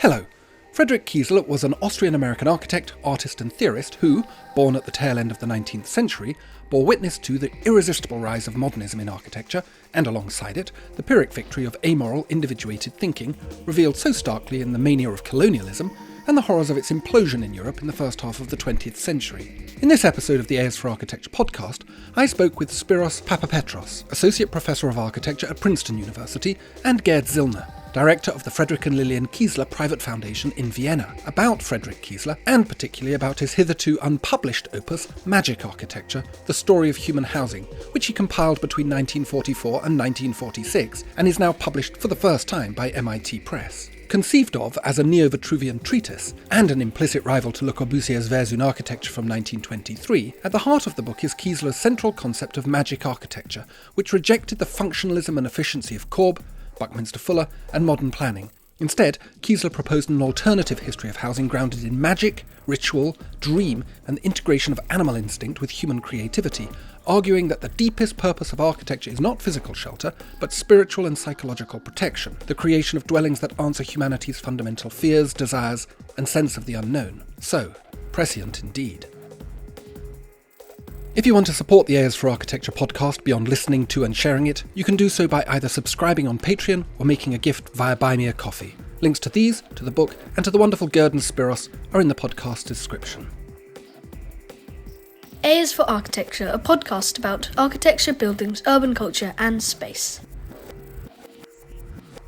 Hello. Frederick Kiesler was an Austrian-American architect, artist and theorist who, born at the tail end of the 19th century, bore witness to the irresistible rise of modernism in architecture and, alongside it, the pyrrhic victory of amoral, individuated thinking, revealed so starkly in the mania of colonialism and the horrors of its implosion in Europe in the first half of the 20th century. In this episode of the A is for Architecture podcast, I spoke with Spyros Papapetros, Associate Professor of Architecture at Princeton University, and Gerd Zillner, Director of the Frederick and Lillian Kiesler Private Foundation in Vienna, about Frederick Kiesler, and particularly about his hitherto unpublished opus, Magic Architecture, The Story of Human Housing, which he compiled between 1944 and 1946, and is now published for the first time by MIT Press. Conceived of as a Neo-Vitruvian treatise, and an implicit rival to Le Corbusier's Vers une Architecture from 1923, at the heart of the book is Kiesler's central concept of magic architecture, which rejected the functionalism and efficiency of Corb, Buckminster Fuller, and modern planning. Instead, Kiesler proposed an alternative history of housing grounded in magic, ritual, dream, and the integration of animal instinct with human creativity, arguing that the deepest purpose of architecture is not physical shelter, but spiritual and psychological protection, the creation of dwellings that answer humanity's fundamental fears, desires, and sense of the unknown. So, prescient indeed. If you want to support the A is for Architecture podcast beyond listening to and sharing it, you can do so by either subscribing on Patreon or making a gift via Buy Me a Coffee. Links to these, to the book, and to the wonderful Gerd and Spyros are in the podcast description. A is for Architecture, a podcast about architecture, buildings, urban culture, and space.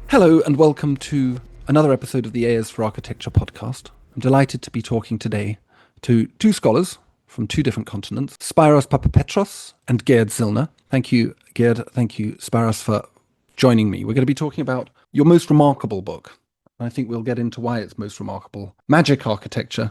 Hello and welcome to another episode of the A is for Architecture podcast. I'm delighted to be talking today to two scholars from two different continents, Spyros Papapetros and Gerd Zillner. Thank you, Gerd. Thank you, Spyros, for joining me. We're going to be talking about your most remarkable book. I think we'll get into why it's most remarkable. Magic Architecture,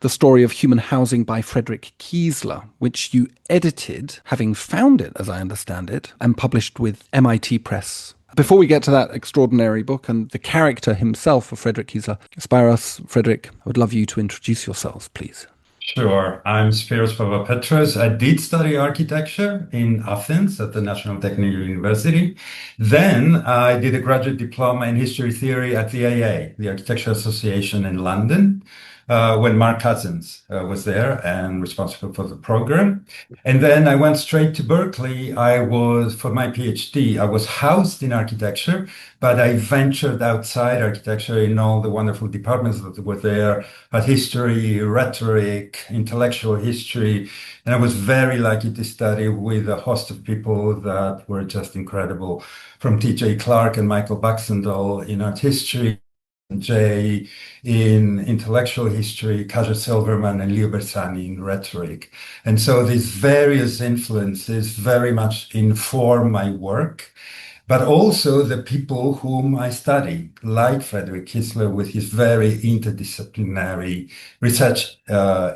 The Story of Human Housing by Frederick Kiesler, which you edited, having found it, as I understand it, and published with MIT Press. Before we get to that extraordinary book and the character himself of Frederick Kiesler, Spyros, Frederick, I would love you to introduce yourselves, please. Sure. I'm Spyros Papapetros. I did study architecture in Athens at the National Technical University. Then I did a graduate diploma in history theory at the AA, the Architecture Association in London, when Mark Cousins was there and responsible for the program. And then I went straight to Berkeley. For my PhD, I was housed in architecture, but I ventured outside architecture in all the wonderful departments that were there, at history, rhetoric, intellectual history. And I was very lucky to study with a host of people that were just incredible, from T.J. Clark and Michael Baxendale in art history, Jay in intellectual history, Kaja Silverman and Leo Bersani in rhetoric. And so these various influences very much inform my work, but also the people whom I study, like Frederick Kiesler with his very interdisciplinary research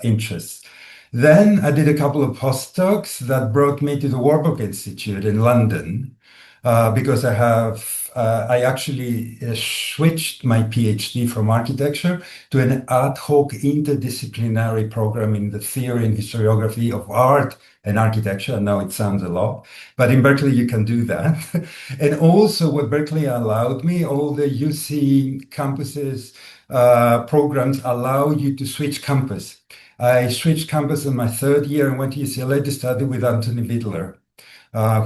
interests. Then I did a couple of postdocs that brought me to the Warburg Institute in London, because I actually switched my PhD from architecture to an ad hoc interdisciplinary program in the theory and historiography of art and architecture. I know it sounds a lot, but in Berkeley you can do that. And also what Berkeley allowed me, all the UC campuses programs allow you to switch campus. I switched campus in my third year and went to UCLA to study with Anthony Vidler,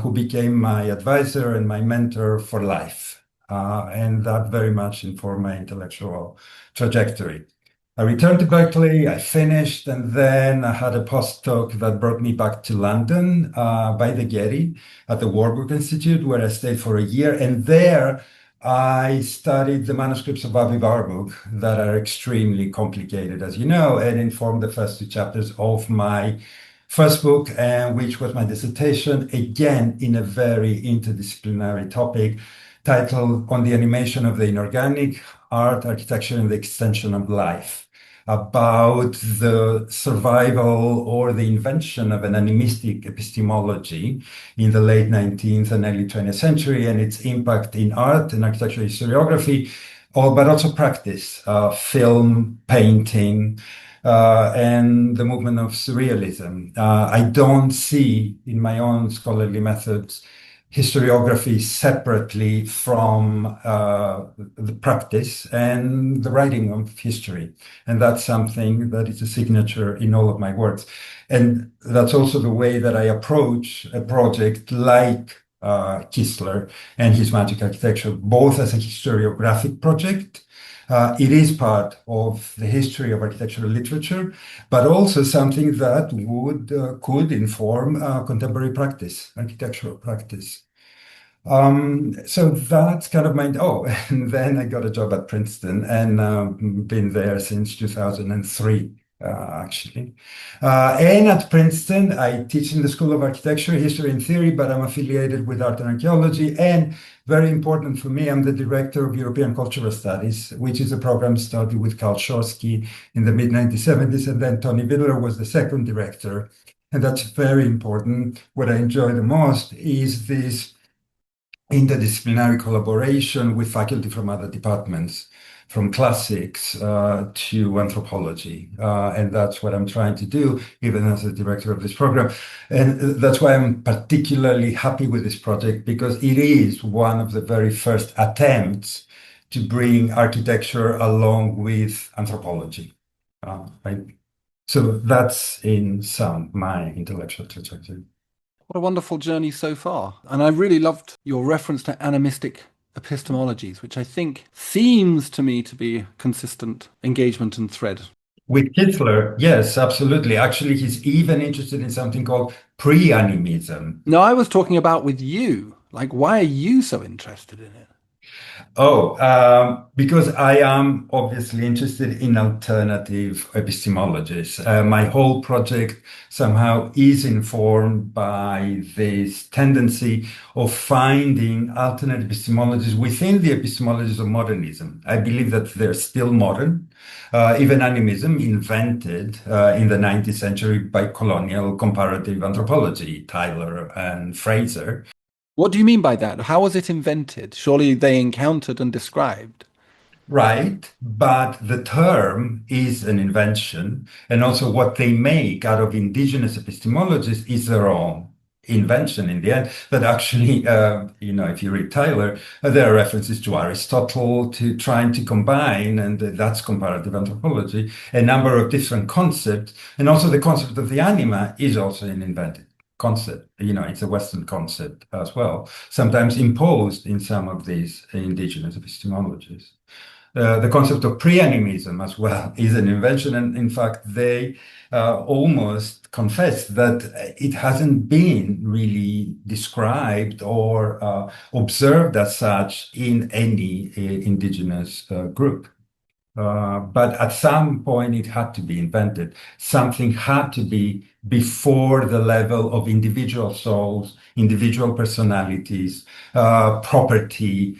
who became my advisor and my mentor for life. And that very much informed my intellectual trajectory. I returned to Berkeley, I finished, and then I had a postdoc that brought me back to London by the Getty at the Warburg Institute, where I stayed for a year. And there I studied the manuscripts of Avi Warburg that are extremely complicated, as you know, and informed the first two chapters of my first book, which was my dissertation, again in a very interdisciplinary topic titled On the Animation of the Inorganic, Art, Architecture, and the Extension of Life, about the survival or the invention of an animistic epistemology in the late 19th and early 20th century and its impact in art and architectural historiography, but also practice, film, painting, and the movement of surrealism. I don't see in my own scholarly methods historiography separately from the practice and the writing of history. And that's something that is a signature in all of my works. And that's also the way that I approach a project like Kiesler and his Magic Architecture, both as a historiographic project. It is part of the history of architectural literature, but also something that could inform contemporary practice, architectural practice. So that's kind of my, and then I got a job at Princeton and been there since 2003. Actually. And at Princeton, I teach in the School of Architecture, History and Theory, but I'm affiliated with Art and Archaeology. And very important for me, I'm the director of European Cultural Studies, which is a program started with Karl Schorsky in the mid-1970s. And then Tony Vidler was the second director. And that's very important. What I enjoy the most is this interdisciplinary collaboration with faculty from other departments, from classics to anthropology. And that's what I'm trying to do, even as the director of this program. And that's why I'm particularly happy with this project, because it is one of the very first attempts to bring architecture along with anthropology. Right? So that's in sum my intellectual trajectory. What a wonderful journey so far. And I really loved your reference to animistic epistemologies, which I think seems to me to be consistent engagement and thread. With Kiesler, yes, absolutely. Actually, he's even interested in something called pre-animism. No, I was talking about with you. Like, why are you so interested in it? Because I am obviously interested in alternative epistemologies. My whole project somehow is informed by this tendency of finding alternate epistemologies within the epistemologies of modernism. I believe that they're still modern. Even animism, invented in the 19th century by colonial comparative anthropology, Tyler and Fraser. What do you mean by that? How was it invented? Surely they encountered and described. Right, but the term is an invention, and also what they make out of indigenous epistemologies is their own invention in the end. But actually, if you read Tyler, there are references to Aristotle, to trying to combine, and that's comparative anthropology, a number of different concepts, and also the concept of the anima is also an invented concept. It's a Western concept as well, sometimes imposed in some of these indigenous epistemologies. The concept of pre-animism as well is an invention, and in fact, they almost confess that it hasn't been really described or observed as such in any indigenous group. But at some point, it had to be invented. Something had to be before the level of individual souls, individual personalities, property,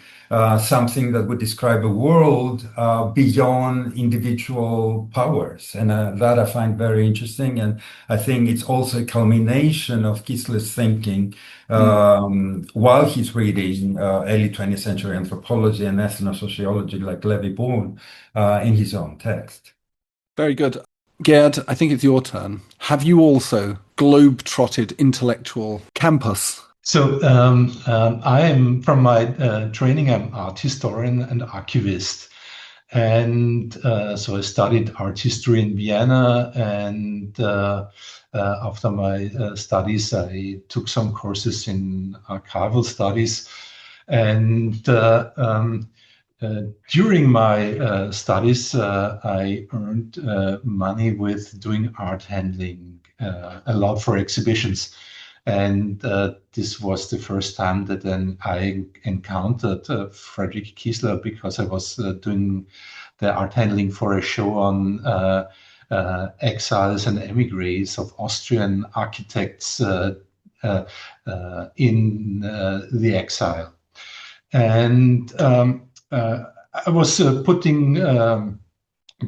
something that would describe a world beyond individual powers. And that I find very interesting. And I think it's also a culmination of Kiesler's thinking while he's reading early 20th century anthropology and ethnosociology like Levi-Bourne in his own text. Very good. Gerd, I think it's your turn. Have you also globe-trotted intellectual campus? So I am, from my training, I'm art historian and archivist. And so I studied art history in Vienna, and after my studies, I took some courses in archival studies. And during my studies, I earned money with doing art handling, a lot for exhibitions. And this was the first time that then I encountered Frederick Kiesler, because I was doing the art handling for a show on exiles and emigres of Austrian architects in the exile. And I was putting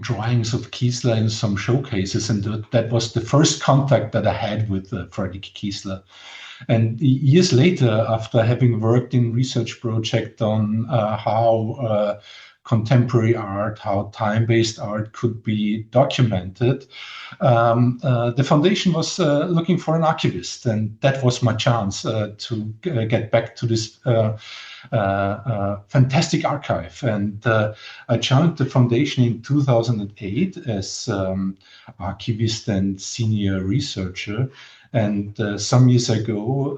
drawings of Kiesler in some showcases, and that was the first contact that I had with Frederick Kiesler. And years later, after having worked in research project on how contemporary art, how time-based art could be documented. The foundation was looking for an archivist, and that was my chance to get back to this fantastic archive. And I joined the foundation in 2008 as archivist and senior researcher. And some years ago,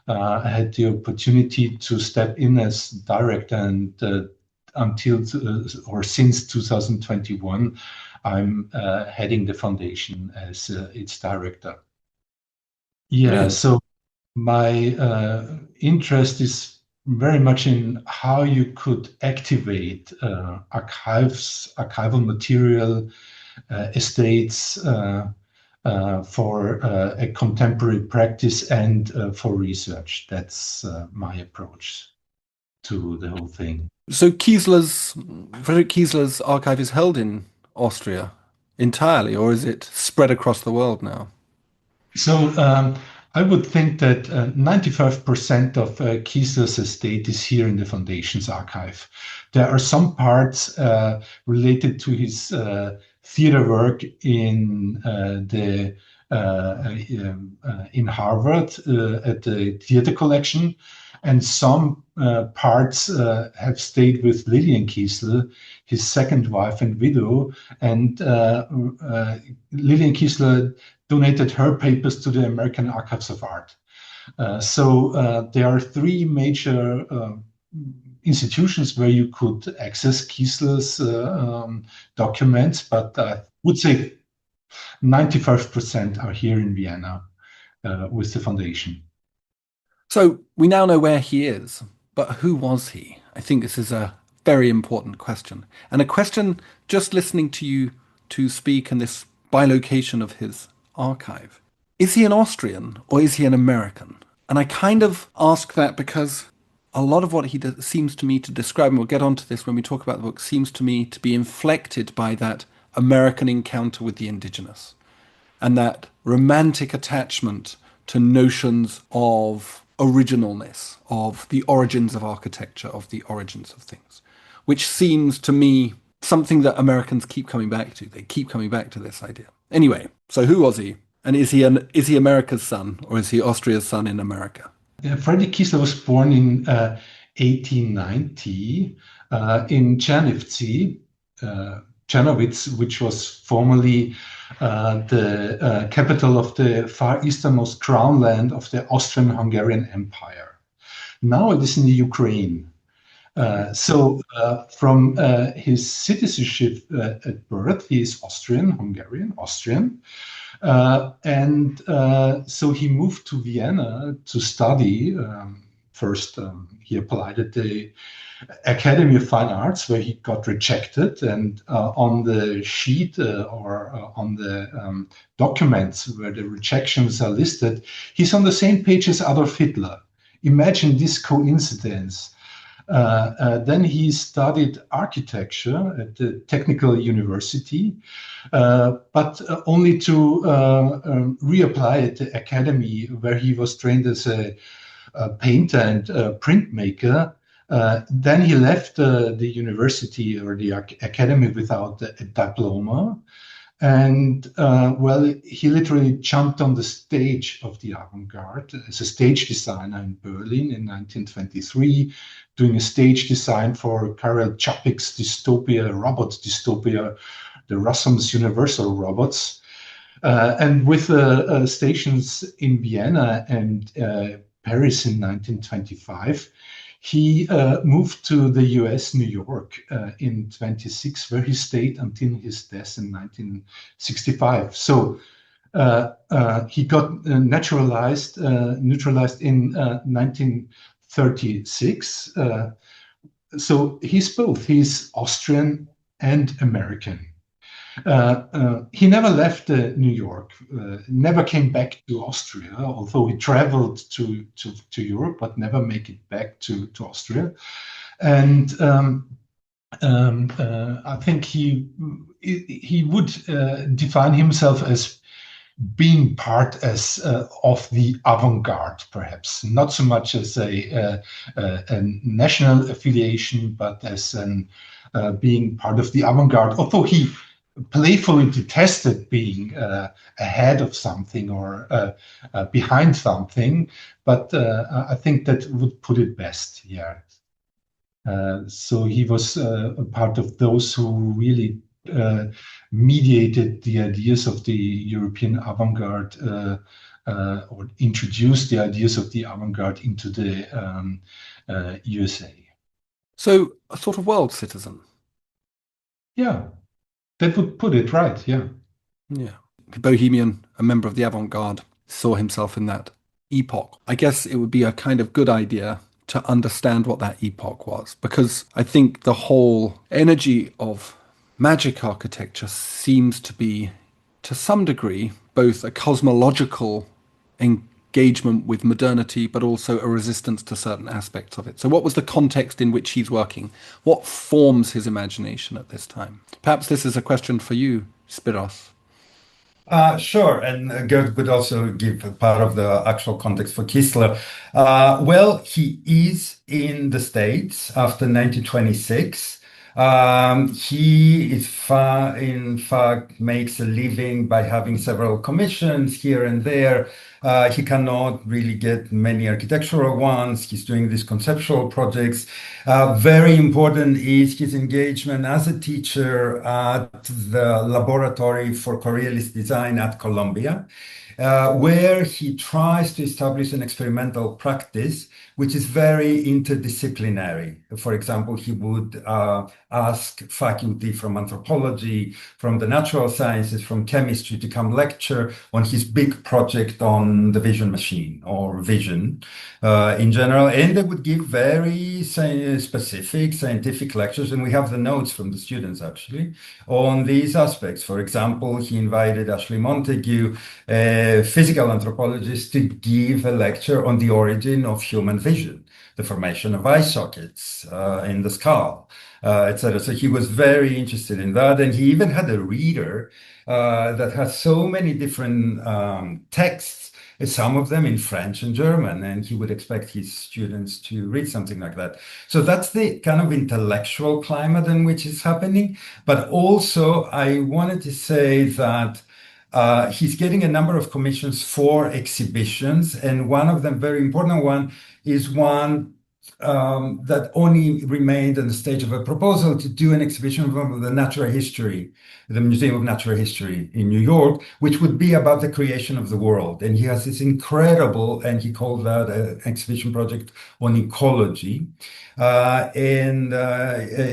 I had the opportunity to step in as director, and since 2021, I'm heading the foundation as its director. Yeah, so my interest is very much in how you could activate archival material, estates for a contemporary practice and for research. That's my approach to the whole thing. So Frederick Kiesler's archive is held in Austria entirely, or is it spread across the world now? So I would think that 95% of Kiesler's estate is here in the Foundation's archive. There are some parts related to his theater work in Harvard at the theater collection, and some parts have stayed with Lillian Kiesler, his second wife and widow, and Lillian Kiesler donated her papers to the American Archives of Art. So there are three major institutions where you could access Kiesler's documents, but I would say 95% are here in Vienna with the Foundation. So we now know where he is, but who was he? I think this is a very important question, and a question just listening to you to speak in this bilocation of his archive. Is he an Austrian or is he an American? And I kind of ask that because a lot of what he seems to me to describe, and we'll get onto this when we talk about the book, seems to me to be inflected by that American encounter with the indigenous and that romantic attachment to notions of originalness, of the origins of architecture, of the origins of things, which seems to me something that Americans keep coming back to. They keep coming back to this idea. Anyway, so who was he? And is he America's son, or is he Austria's son in America? Frederick Kiesler was born in 1890 in Czernowitz, which was formerly the capital of the far easternmost crown land of the Austrian-Hungarian Empire. Now it is in the Ukraine. So from his citizenship at birth, he is Austrian. And so he moved to Vienna to study. First, he applied at the Academy of Fine Arts, where he got rejected. And on the sheet or on the documents where the rejections are listed, he's on the same page as Adolf Hitler. Imagine this coincidence. Then he studied architecture at the Technical University, but only to reapply at the academy, where he was trained as a painter and printmaker. Then he left the university or the academy without a diploma. And he literally jumped on the stage of the avant-garde as a stage designer in Berlin in 1923, doing a stage design for Karel Čapek's robot dystopia, the Rossum's Universal Robots. And with stations in Vienna and Paris in 1925, he moved to the US, New York, in 26, where he stayed until his death in 1965. So he got neutralized in 1936. So he's both. He's Austrian and American. He never left New York, never came back to Austria, although he traveled to Europe, but never make it back to Austria. And I think he would define himself as being part as of the avant-garde, perhaps not so much as a national affiliation, but as an being part of the avant-garde. Although he playfully detested being ahead of something or behind something, but I think that would put it best. Yeah. So he was a part of those who really mediated the ideas of the European avant-garde or introduced the ideas of the avant-garde into the USA. So a sort of world citizen. Yeah, that would put it right. Yeah. Yeah. Bohemian, a member of the avant-garde, saw himself in that epoch. I guess it would be a kind of good idea to understand what that epoch was, because I think the whole energy of magic architecture seems to be, to some degree, both a cosmological engagement with modernity, but also a resistance to certain aspects of it. So what was the context in which he's working? What forms his imagination at this time? Perhaps this is a question for you, Spyros. Sure, and Gerd could also give a part of the actual context for Kiesler. Well, he is in the States after 1926. He is in fact makes a living by having several commissions here and there. He cannot really get many architectural ones. He's doing these conceptual projects. Very important is his engagement as a teacher at the Laboratory for Coriolis Design at Columbia, where he tries to establish an experimental practice which is very interdisciplinary. For example, he would ask faculty from anthropology, from the natural sciences, from chemistry to come lecture on his big project on the vision machine or vision in general. And they would give very specific scientific lectures. And we have the notes from the students actually on these aspects. For example, he invited Ashley Montague, a physical anthropologist, to give a lecture on the origin of human vision, the formation of eye sockets in the skull, etc. So he was very interested in that. And he even had a reader that has so many different texts, some of them in French and German, and he would expect his students to read something like that. So that's the kind of intellectual climate in which it's happening. But also, I wanted to say that he's getting a number of commissions for exhibitions, and one of them, very important one, is one that only remained in the stage of a proposal to do an exhibition of the natural history, the Museum of Natural History in New York, which would be about the creation of the world. And he has this incredible, and he called that an exhibition project on ecology. And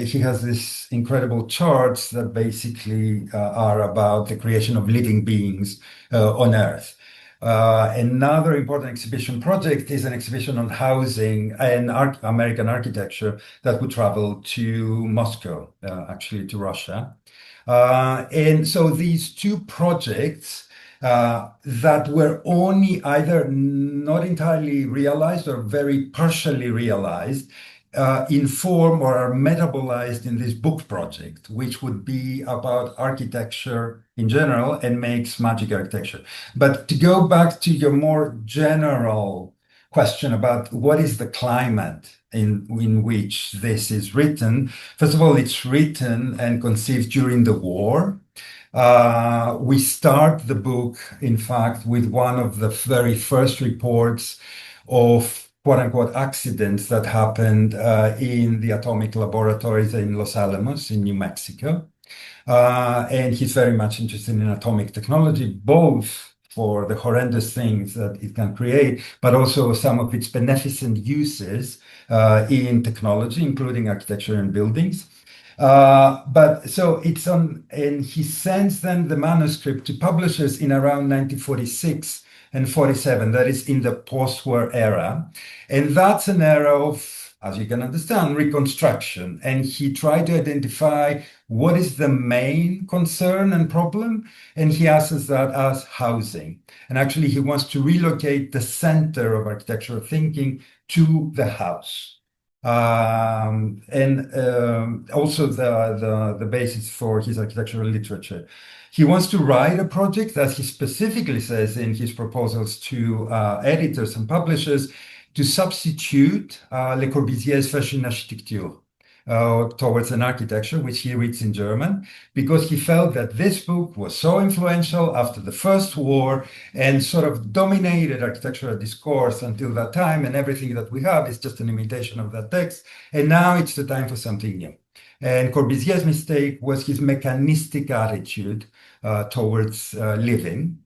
he has this incredible charts that basically are about the creation of living beings on Earth. Another important exhibition project is an exhibition on housing and American architecture that would travel to Moscow, actually to Russia. And so these two projects that were only either not entirely realized or very partially realized inform or are metabolized in this book project, which would be about architecture in general and makes magic architecture. But to go back to your more general question about what is the climate in which this is written, first of all, it's written and conceived during the war. We start the book, in fact, with one of the very first reports of quote-unquote accidents that happened in the atomic laboratories in Los Alamos in New Mexico. And he's very much interested in atomic technology, both for the horrendous things that it can create, but also some of its beneficent uses in technology, including architecture and buildings. But so it's on, and he sends then the manuscript to publishers in around 1946 and 47, that is in the post-war era. And that's an era of, as you can understand, reconstruction. And he tried to identify what is the main concern and problem. And he asks that as housing. And actually, he wants to relocate the center of architectural thinking to the house. and also the basis for his architectural literature. He wants to write a project, as he specifically says in his proposals to editors and publishers, to substitute Le Corbusier's Fashion Architecture towards an architecture, which he reads in German, because he felt that this book was so influential after the First War and sort of dominated architectural discourse until that time, and everything that we have is just an imitation of that text. And now it's the time for something new. And Corbusier's mistake was his mechanistic attitude towards living.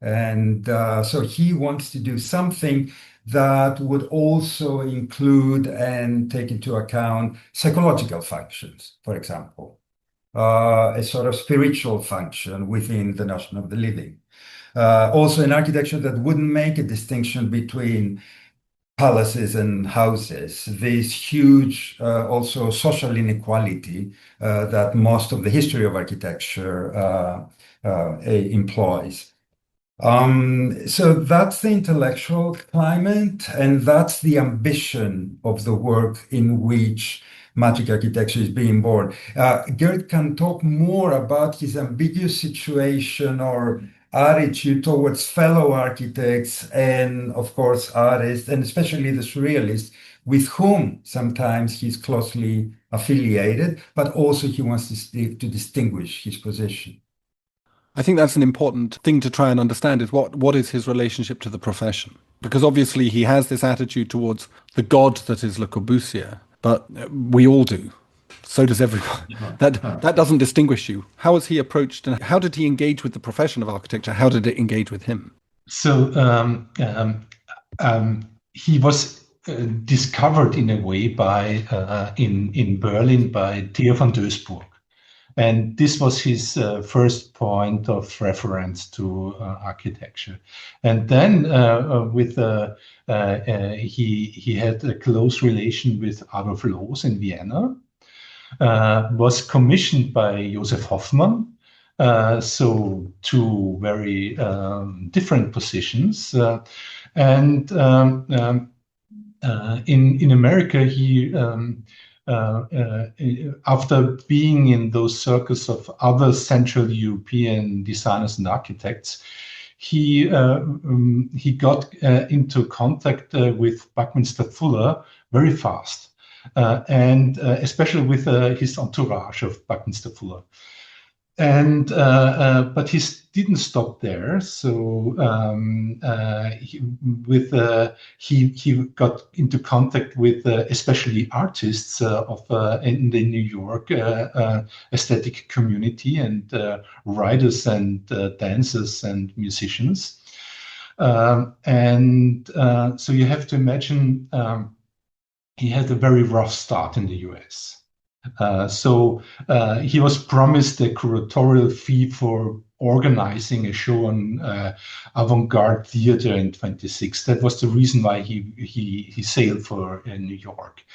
And so he wants to do something that would also include and take into account psychological functions, for example, a sort of spiritual function within the notion of the living. Also an architecture that wouldn't make a distinction between palaces and houses, this huge also social inequality that most of the history of architecture employs. So that's the intellectual climate, and that's the ambition of the work in which magic architecture is being born. Gerd can talk more about his ambiguous situation or attitude towards fellow architects and, of course, artists, and especially the surrealists, with whom sometimes he's closely affiliated, but also he wants to distinguish his position. I think that's an important thing to try and understand, is what is his relationship to the profession? Because obviously he has this attitude towards the god that is Le Corbusier, but we all do. So does everyone. That doesn't distinguish you. How was he approached, and how did he engage with the profession of architecture? How did it engage with him? So he was discovered in a way by in Berlin by Theo van Doesburg. And this was his first point of reference to architecture. And then he had a close relation with Adolf Loos in Vienna, was commissioned by Joseph Hoffmann, so two very different positions. And in America, he after being in those circles of other Central European designers and architects, he got into contact with Buckminster Fuller very fast, and especially with his entourage of Buckminster Fuller. And but he didn't stop there. So he got into contact with especially artists in the New York aesthetic community, and writers and dancers and musicians. So you have to imagine he had a very rough start in the US. So he was promised a curatorial fee for organizing a show on avant-garde theater in 26. That was the reason why he sailed for New York.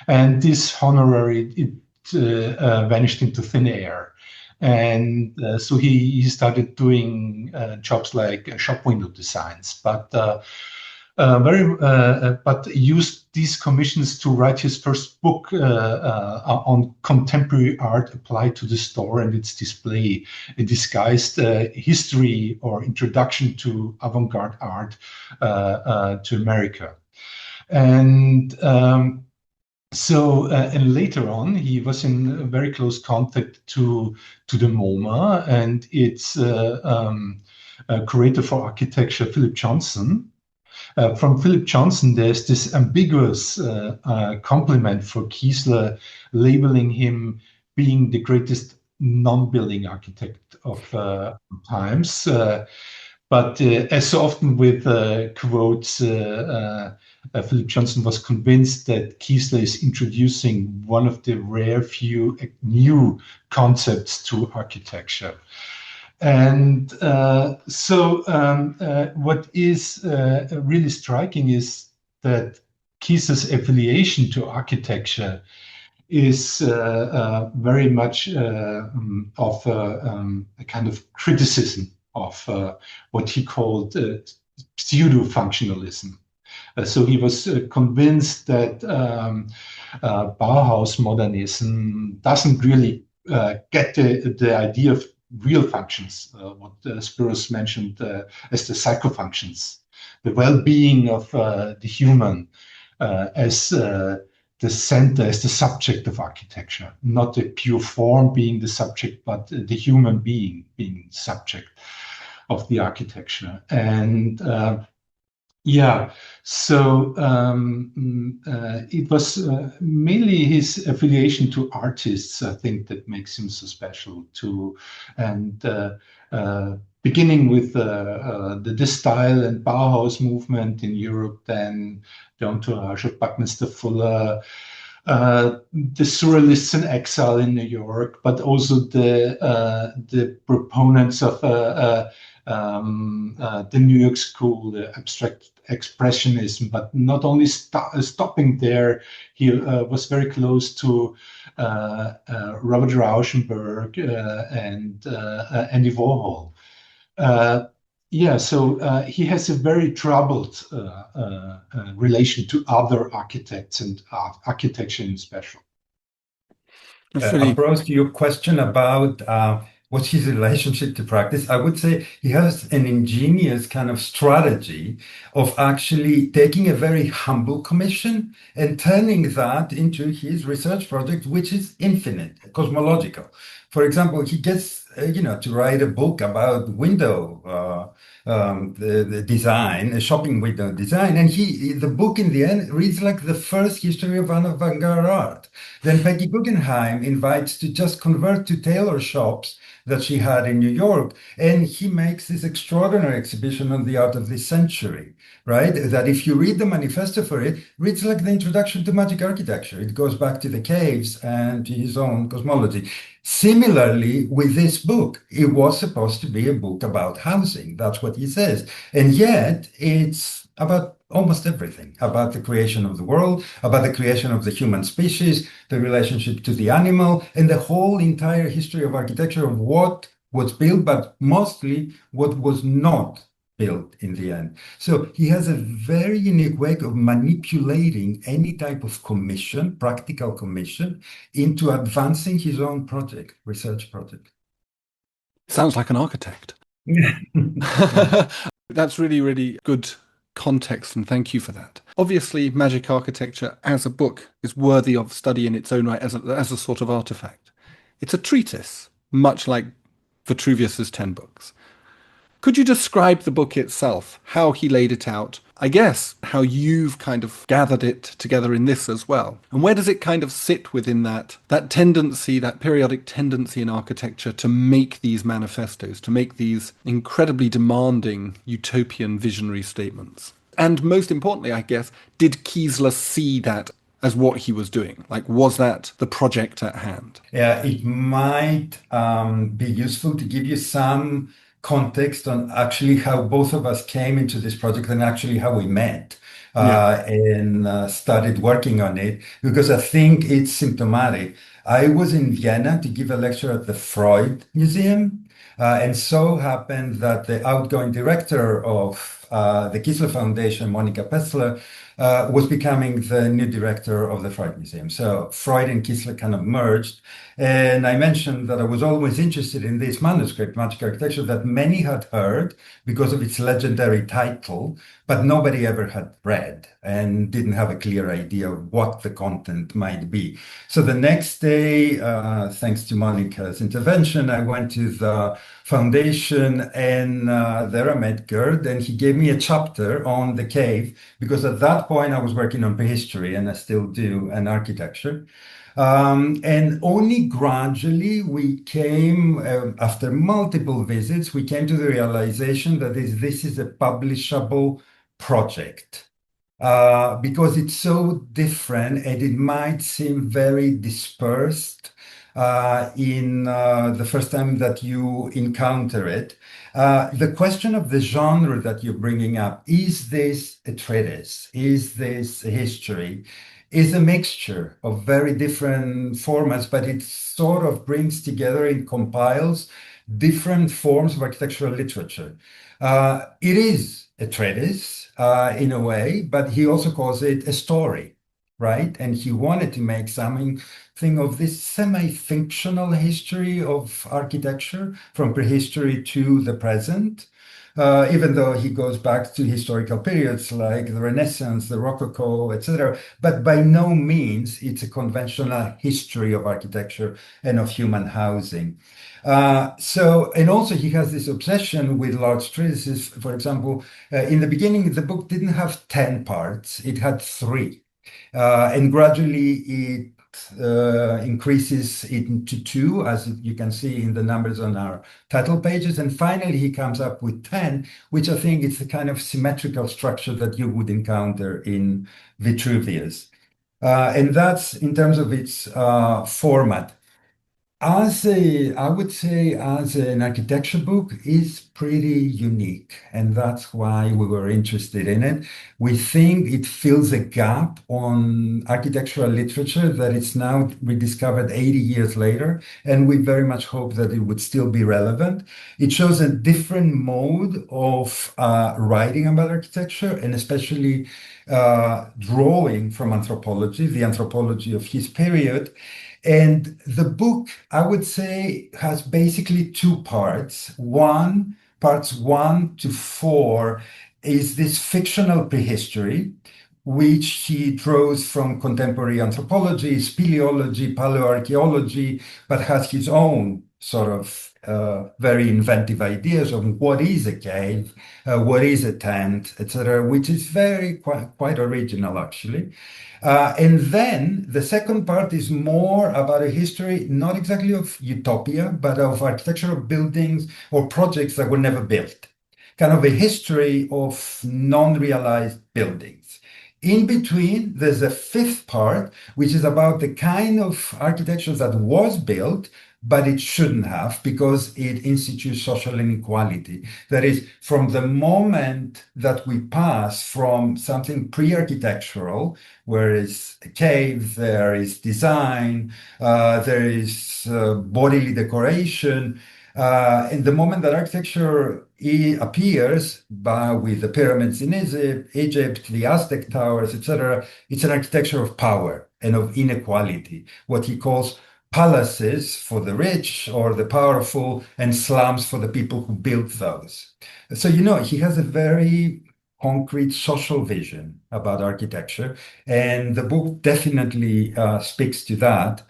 And this honorary, vanished into thin air. And so he started doing jobs like shop window designs, but used these commissions to write his first book on contemporary art applied to the store and its display, a disguised history or introduction to avant-garde art to America. And and later on, he was in very close contact to the MoMA and its curator for architecture, Philip Johnson. From Philip Johnson, there's this ambiguous compliment for Kiesler, labeling him being the greatest non-building architect of times. But as so often with quotes, Philip Johnson was convinced that Kiesler is introducing one of the rare few new concepts to architecture. And what is really striking is that Kiesler's affiliation to architecture is very much of a kind of criticism of what he called pseudo-functionalism. So he was convinced that Bauhaus modernism doesn't really get the idea of real functions, what Spyros mentioned as the psychofunctions, the well-being of the human as the center, as the subject of architecture, not the pure form being the subject, but the human being being subject of the architecture. And so it was mainly his affiliation to artists, I think, that makes him so special too. And beginning with the style and Bauhaus movement in Europe, then the entourage of Buckminster Fuller, the surrealists in exile in New York, but also the proponents of the New York school, the abstract expressionism, but not only stopping there, he was very close to Robert Rauschenberg and Andy Warhol. So he has a very troubled relation to other architects and architecture in special. Approach to your question about what's his relationship to practice, I would say he has an ingenious kind of strategy of actually taking a very humble commission and turning that into his research project, which is infinite, cosmological. For example, he gets to write a book about window the design, a shopping window design, and the book in the end reads like the first history of avant-garde art. Then Peggy Guggenheim invites to just convert to tailor shops that she had in New York, and he makes this extraordinary exhibition on the art of this century, right? That if you read the manifesto for it, reads like the introduction to magic architecture. It goes back to the caves and to his own cosmology. Similarly, with this book, it was supposed to be a book about housing. That's what he says. And yet it's about almost everything, about the creation of the world, about the creation of the human species, the relationship to the animal, and the whole entire history of architecture of what was built, but mostly what was not built in the end. So he has a very unique way of manipulating any type of commission, practical commission, into advancing his own project, research project. Sounds like an architect. That's really, really good context, and thank you for that. Obviously, Magic Architecture as a book is worthy of study in its own right as a sort of artifact. It's a treatise, much like Vitruvius's 10 books. Could you describe the book itself, how he laid it out? I guess how you've kind of gathered it together in this as well. And where does it kind of sit within that tendency, that periodic tendency in architecture to make these manifestos, to make these incredibly demanding utopian visionary statements? And most importantly, I guess, did Kiesler see that as what he was doing? Like, was that the project at hand? Yeah, it might be useful to give you some context on actually how both of us came into this project and actually how we met and started working on it, because I think it's symptomatic. I was in Vienna to give a lecture at the Freud Museum, and so happened that the outgoing director of the Kiesler Foundation, Monika Petzler, was becoming the new director of the Freud Museum. So Freud and Kiesler kind of merged. And I mentioned that I was always interested in this manuscript, Magic Architecture, that many had heard because of its legendary title, but nobody ever had read and didn't have a clear idea of what the content might be. So the next day, thanks to Monika's intervention, I went to the foundation, and there I met Gerd, and he gave me a chapter on the cave, because at that point I was working on prehistory, and I still do, and architecture. And only gradually we came, after multiple visits, we came to the realization that this is a publishable project. Because it's so different and it might seem very dispersed in the first time that you encounter it. The question of the genre that you're bringing up, is this a treatise? Is this a history? is a mixture of very different formats, but it sort of brings together and compiles different forms of architectural literature. It is a treatise in a way, but he also calls it a story, right? And he wanted to make something of this semi-fictional history of architecture from prehistory to the present. Even though he goes back to historical periods like the Renaissance, the Rococo, etc. But by no means it's a conventional history of architecture and of human housing. And also he has this obsession with large treatises. For example, in the beginning, the book didn't have 10 parts, it had 3. And gradually it increases into 2, as you can see in the numbers on our title pages. And finally, he comes up with 10, which I think is the kind of symmetrical structure that you would encounter in Vitruvius. And that's in terms of its format. I would say as an architecture book, is pretty unique, and that's why we were interested in it. We think it fills a gap on architectural literature that it's now rediscovered 80 years later, and we very much hope that it would still be relevant. It shows a different mode of writing about architecture, and especially drawing from anthropology, the anthropology of his period. And the book, I would say, has basically 2 parts. Parts 1 to 4 is this fictional prehistory, which he draws from contemporary anthropology, speleology, paleoarchaeology, but has his own sort of very inventive ideas of what is a cave, what is a tent, etc., which is quite original, actually. And then the second part is more about a history, not exactly of utopia, but of architectural buildings or projects that were never built. Kind of a history of non-realized buildings. In between, there's a 5th part, which is about the kind of architecture that was built, but it shouldn't have, because it institutes social inequality. That is, from the moment that we pass from something pre-architectural, where is a cave, there is design, there is bodily decoration, in the moment that architecture appears with the pyramids in Egypt, the Aztec towers, etc., it's an architecture of power and of inequality, what he calls palaces for the rich or the powerful and slums for the people who built those. So, he has a very concrete social vision about architecture, and the book definitely speaks to that.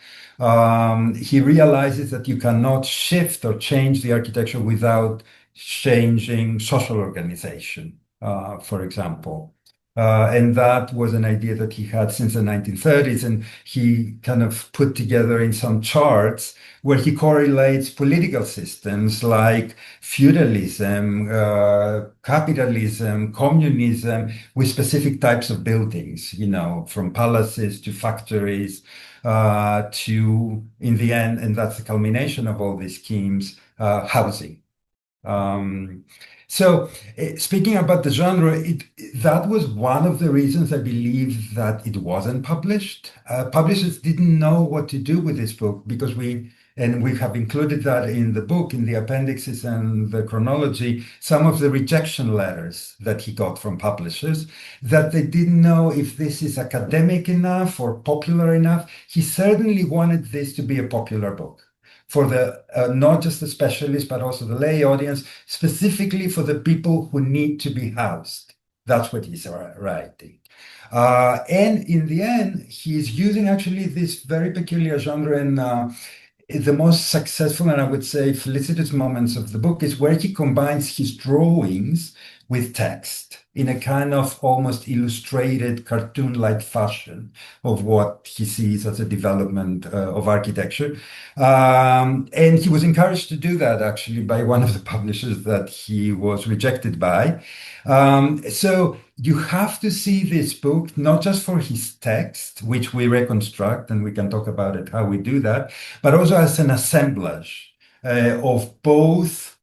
He realizes that you cannot shift or change the architecture without changing social organization, for example. And that was an idea that he had since the 1930s, and he kind of put together in some charts where he correlates political systems like feudalism, capitalism, communism with specific types of buildings, from palaces to factories to, in the end, and that's the culmination of all these schemes, housing. So speaking about the genre, that was one of the reasons I believe that it wasn't published. Publishers didn't know what to do with this book, because we have included that in the book, in the appendixes and the chronology, some of the rejection letters that he got from publishers, that they didn't know if this is academic enough or popular enough. He certainly wanted this to be a popular book for the not just the specialists, but also the lay audience, specifically for the people who need to be housed. That's what he's writing. And in the end, he's using actually this very peculiar genre, and the most successful and I would say felicitous moments of the book is where he combines his drawings with text in a kind of almost illustrated cartoon-like fashion of what he sees as a development of architecture. And he was encouraged to do that actually by one of the publishers that he was rejected by. So you have to see this book, not just for his text, which we reconstruct, and we can talk about it, how we do that, but also as an assemblage of both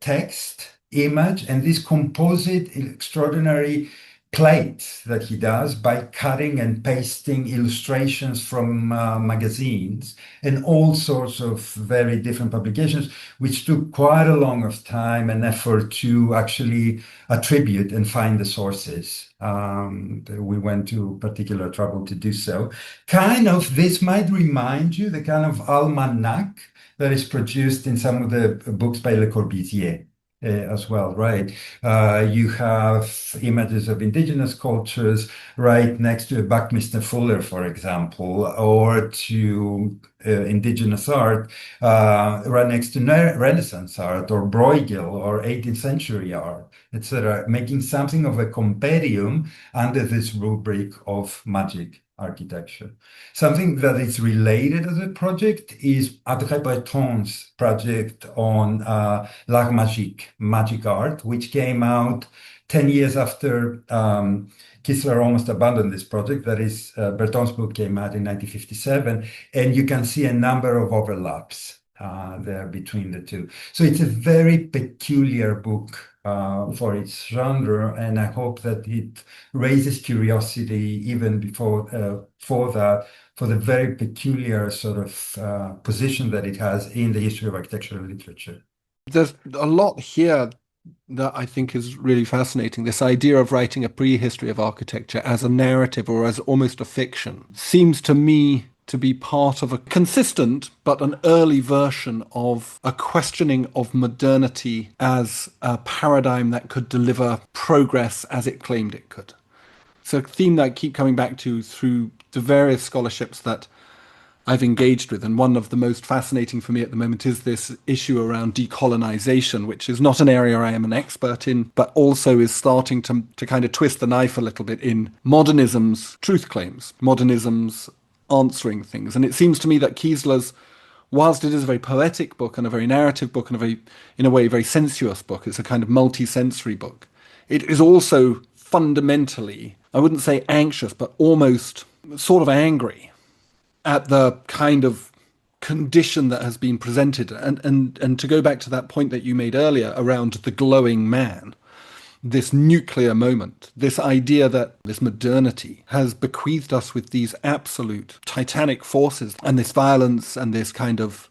text, image, and this composite, extraordinary plates that he does by cutting and pasting illustrations from magazines and all sorts of very different publications, which took quite a long of time and effort to actually attribute and find the sources. We went to particular trouble to do so. Kind of, this might remind you the kind of almanac that is produced in some of the books by Le Corbusier. As well, right? You have images of indigenous cultures right next to a Buckminster Fuller, for example, or to indigenous art right next to Renaissance art or Bruegel or 18th century art, etc., making something of a compendium under this rubric of magic architecture. Something that is related as a project is Audrey Breton's project on l'art magique, magic art, which came out 10 years after Kiesler almost abandoned this project. That is, Breton's book came out in 1957, and you can see a number of overlaps there between the two. So it's a very peculiar book for its genre, and I hope that it raises curiosity even before for the very peculiar sort of position that it has in the history of architectural literature. There's a lot here that I think is really fascinating. This idea of writing a prehistory of architecture as a narrative or as almost a fiction seems to me to be part of a consistent but an early version of a questioning of modernity as a paradigm that could deliver progress as it claimed it could. It's a theme that I keep coming back to through the various scholarships that I've engaged with, and one of the most fascinating for me at the moment is this issue around decolonization, which is not an area I am an expert in, but also is starting to kind of twist the knife a little bit in modernism's truth claims, modernism's answering things. And it seems to me that Kiesler's, whilst it is a very poetic book and a very narrative book and a very, in a way, very sensuous book, it's a kind of multi-sensory book, it is also fundamentally, I wouldn't say anxious, but almost sort of angry at the kind of condition that has been presented. And to go back to that point that you made earlier around the glowing man, this nuclear moment, this idea that this modernity has bequeathed us with these absolute titanic forces and this violence and this kind of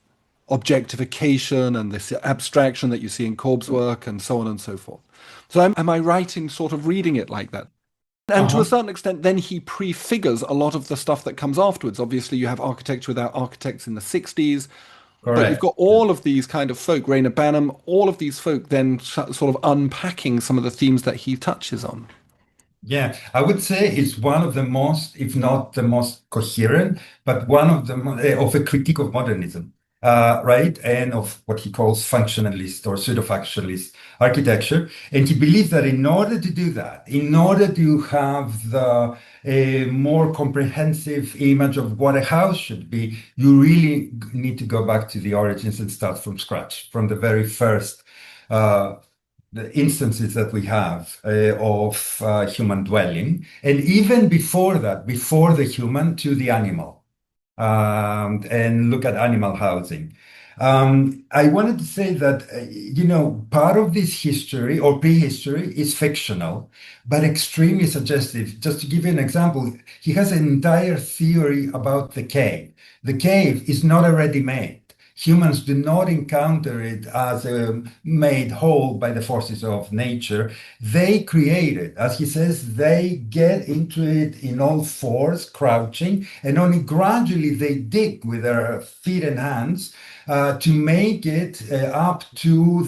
objectification and this abstraction that you see in Corb's work and so on and so forth. So am I right in sort of reading it like that? And to a certain extent, then he prefigures a lot of the stuff that comes afterwards. Obviously, you have Architecture Without Architects in the 60s. Correct. But you've got all of these kind of folk, Rainer Banham, all of these folk then sort of unpacking some of the themes that he touches on. Yeah, I would say it's one of the most, if not the most coherent, but one of the of a critique of modernism. Right, and of what he calls functionalist or pseudo-functionalist architecture. And he believes that in order to do that, in order to have the more comprehensive image of what a house should be, you really need to go back to the origins and start from scratch, from the very first the instances that we have of human dwelling. And even before that, before the human, to the animal. And look at animal housing. I wanted to say that, part of this history or prehistory is fictional, but extremely suggestive. Just to give you an example, he has an entire theory about the cave. The cave is not a ready-made. Humans do not encounter it as made whole by the forces of nature. They create it. As he says, they get into it in all fours, crouching, and only gradually they dig with their feet and hands to make it up to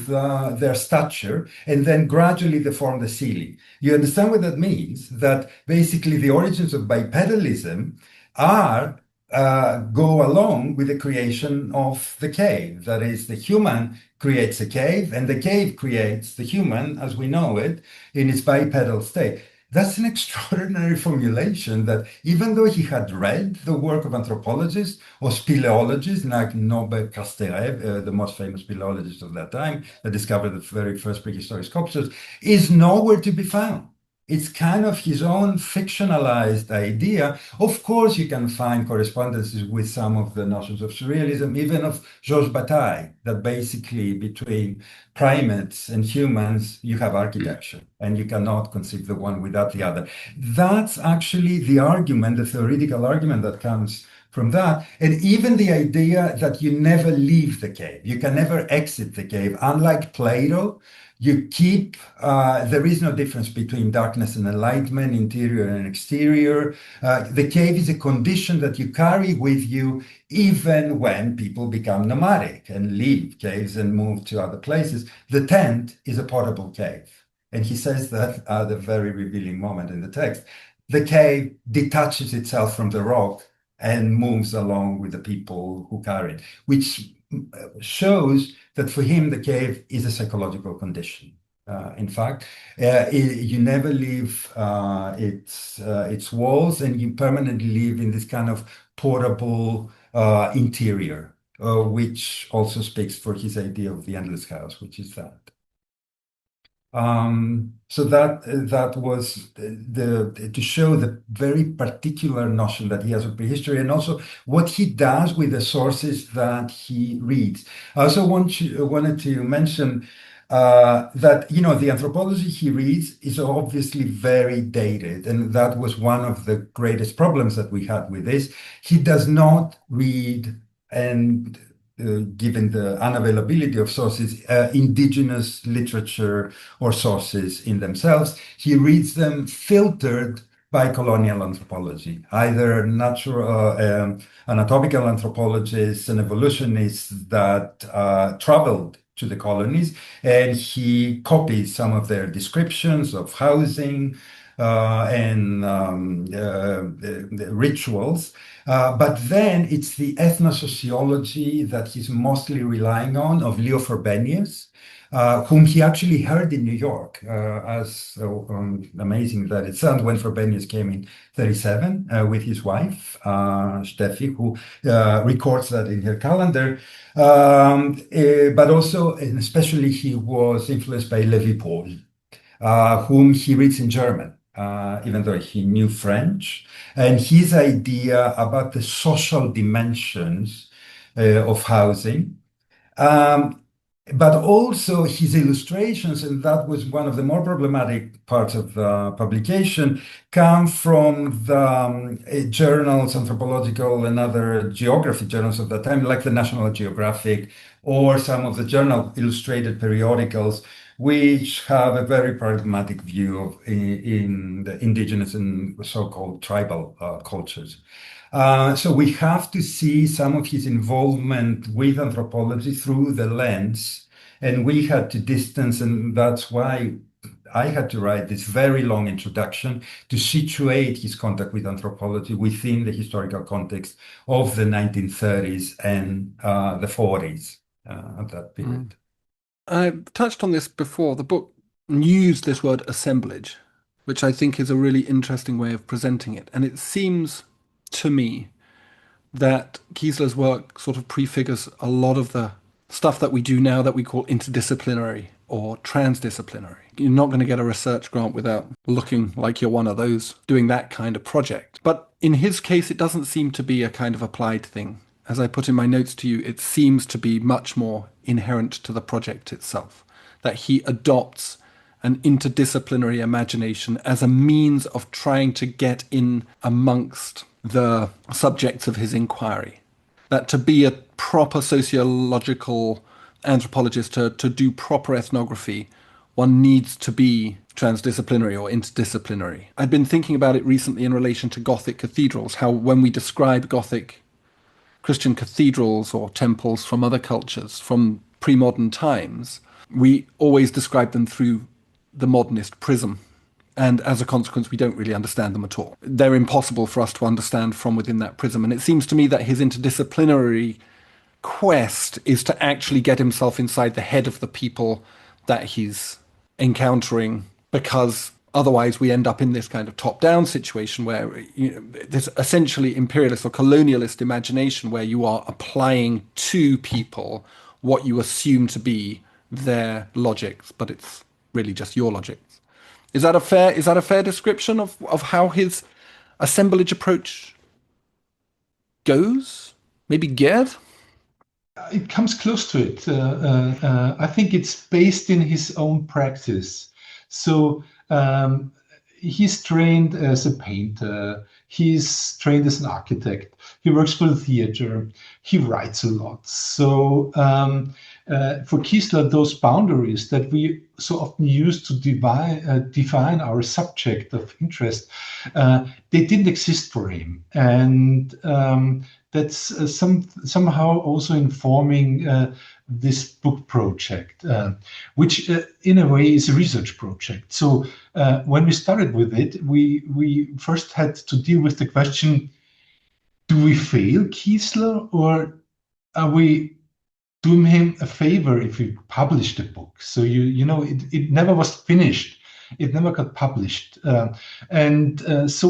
their stature, and then gradually they form the ceiling. You understand what that means? That basically the origins of bipedalism are go along with the creation of the cave. That is, the human creates a cave, and the cave creates the human as we know it in its bipedal state. That's an extraordinary formulation that, even though he had read the work of anthropologists or speleologists like Norbert Casterev, the most famous speleologist of that time, that discovered the very first prehistoric sculptures, is nowhere to be found It's kind of his own fictionalized idea. Of course, you can find correspondences with some of the notions of surrealism, even of Georges Bataille, that basically between primates and humans, you have architecture, and you cannot conceive the one without the other. That's actually the argument, the theoretical argument that comes from that. And even the idea that you never leave the cave, you can never exit the cave. Unlike Plato, you keep, there is no difference between darkness and enlightenment, interior and exterior. The cave is a condition that you carry with you even when people become nomadic and leave caves and move to other places. The tent is a portable cave. And he says that at a very revealing moment in the text. The cave detaches itself from the rock and moves along with the people who carry it, which shows that for him, the cave is a psychological condition. In fact, you never leave its walls, and you permanently live in this kind of portable interior, which also speaks for his idea of the endless house, which is that. So that was to show the very particular notion that he has of prehistory, and also what he does with the sources that he reads. I also wanted to mention that the anthropology he reads is obviously very dated, and that was one of the greatest problems that we had with this. He does not read, and given the unavailability of sources, indigenous literature or sources in themselves. He reads them filtered by colonial anthropology, either natural anatomical anthropologists and evolutionists that traveled to the colonies, and he copies some of their descriptions of housing and rituals. But then it's the ethnosociology that he's mostly relying on of Leo Frobenius, whom he actually heard in New York, as amazing that it sounds, when Frobenius came in 1937 with his wife, Steffi, who records that in her calendar. But also, and especially, he was influenced by Lévi-Paul, whom he reads in German. Even though he knew French, and his idea about the social dimensions of housing, but also his illustrations, and that was one of the more problematic parts of the publication, come from the journals, anthropological and other geography journals of the time, like the National Geographic or some of the journal illustrated periodicals, which have a very pragmatic view of in the indigenous and so-called tribal cultures. So we have to see some of his involvement with anthropology through the lens, and we had to distance, and that's why I had to write this very long introduction to situate his contact with anthropology within the historical context of the 1930s and the 40s at that period. I touched on this before. The book used this word assemblage, which I think is a really interesting way of presenting it. And it seems to me that Kiesler's work sort of prefigures a lot of the stuff that we do now that we call interdisciplinary or transdisciplinary. You're not going to get a research grant without looking like you're one of those doing that kind of project. But in his case, it doesn't seem to be a kind of applied thing. As I put in my notes to you, it seems to be much more inherent to the project itself, that he adopts an interdisciplinary imagination as a means of trying to get in amongst the subjects of his inquiry. That to be a proper sociological anthropologist, to do proper ethnography, one needs to be transdisciplinary or interdisciplinary. I've been thinking about it recently in relation to Gothic cathedrals, how when we describe Gothic Christian cathedrals or temples from other cultures, from pre-modern times, we always describe them through the modernist prism. And as a consequence, we don't really understand them at all. They're impossible for us to understand from within that prism. And it seems to me that his interdisciplinary quest is to actually get himself inside the head of the people that he's encountering, because otherwise we end up in this kind of top-down situation where there's essentially imperialist or colonialist imagination where you are applying to people what you assume to be their logics, but it's really just your logics. Is that a fair description of how his assemblage approach goes? Maybe Gerd? It comes close to it. I think it's based in his own practice. So he's trained as a painter. He's trained as an architect. He works for the theater. He writes a lot. So for Kiesler, those boundaries that we so often use to define our subject of interest, they didn't exist for him. And that's somehow also informing this book project, which in a way is a research project. So when we started with it, we first had to deal with the question, do we fail Kiesler, or are we doing him a favor if we publish the book? So it never was finished. It never got published, so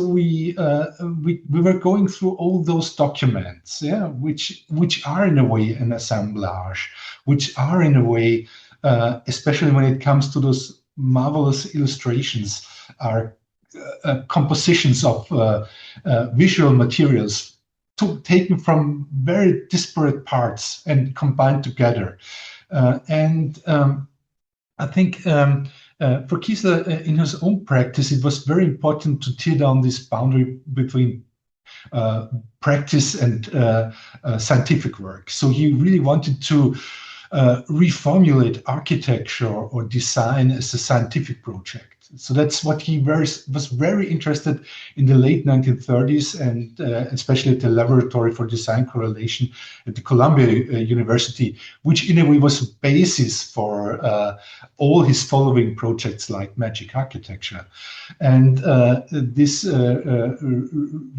we were going through all those documents, which are in a way an assemblage, which are in a way, especially when it comes to those marvelous illustrations, are compositions of visual materials taken from very disparate parts and combined together, I think. For Kiesler, in his own practice, it was very important to tear down this boundary between practice and scientific work. So he really wanted to reformulate architecture or design as a scientific project. So that's what he was very interested in the late 1930s, and especially at the Laboratory for Design Correlation at the Columbia University, which in a way was a basis for all his following projects like magic architecture. And this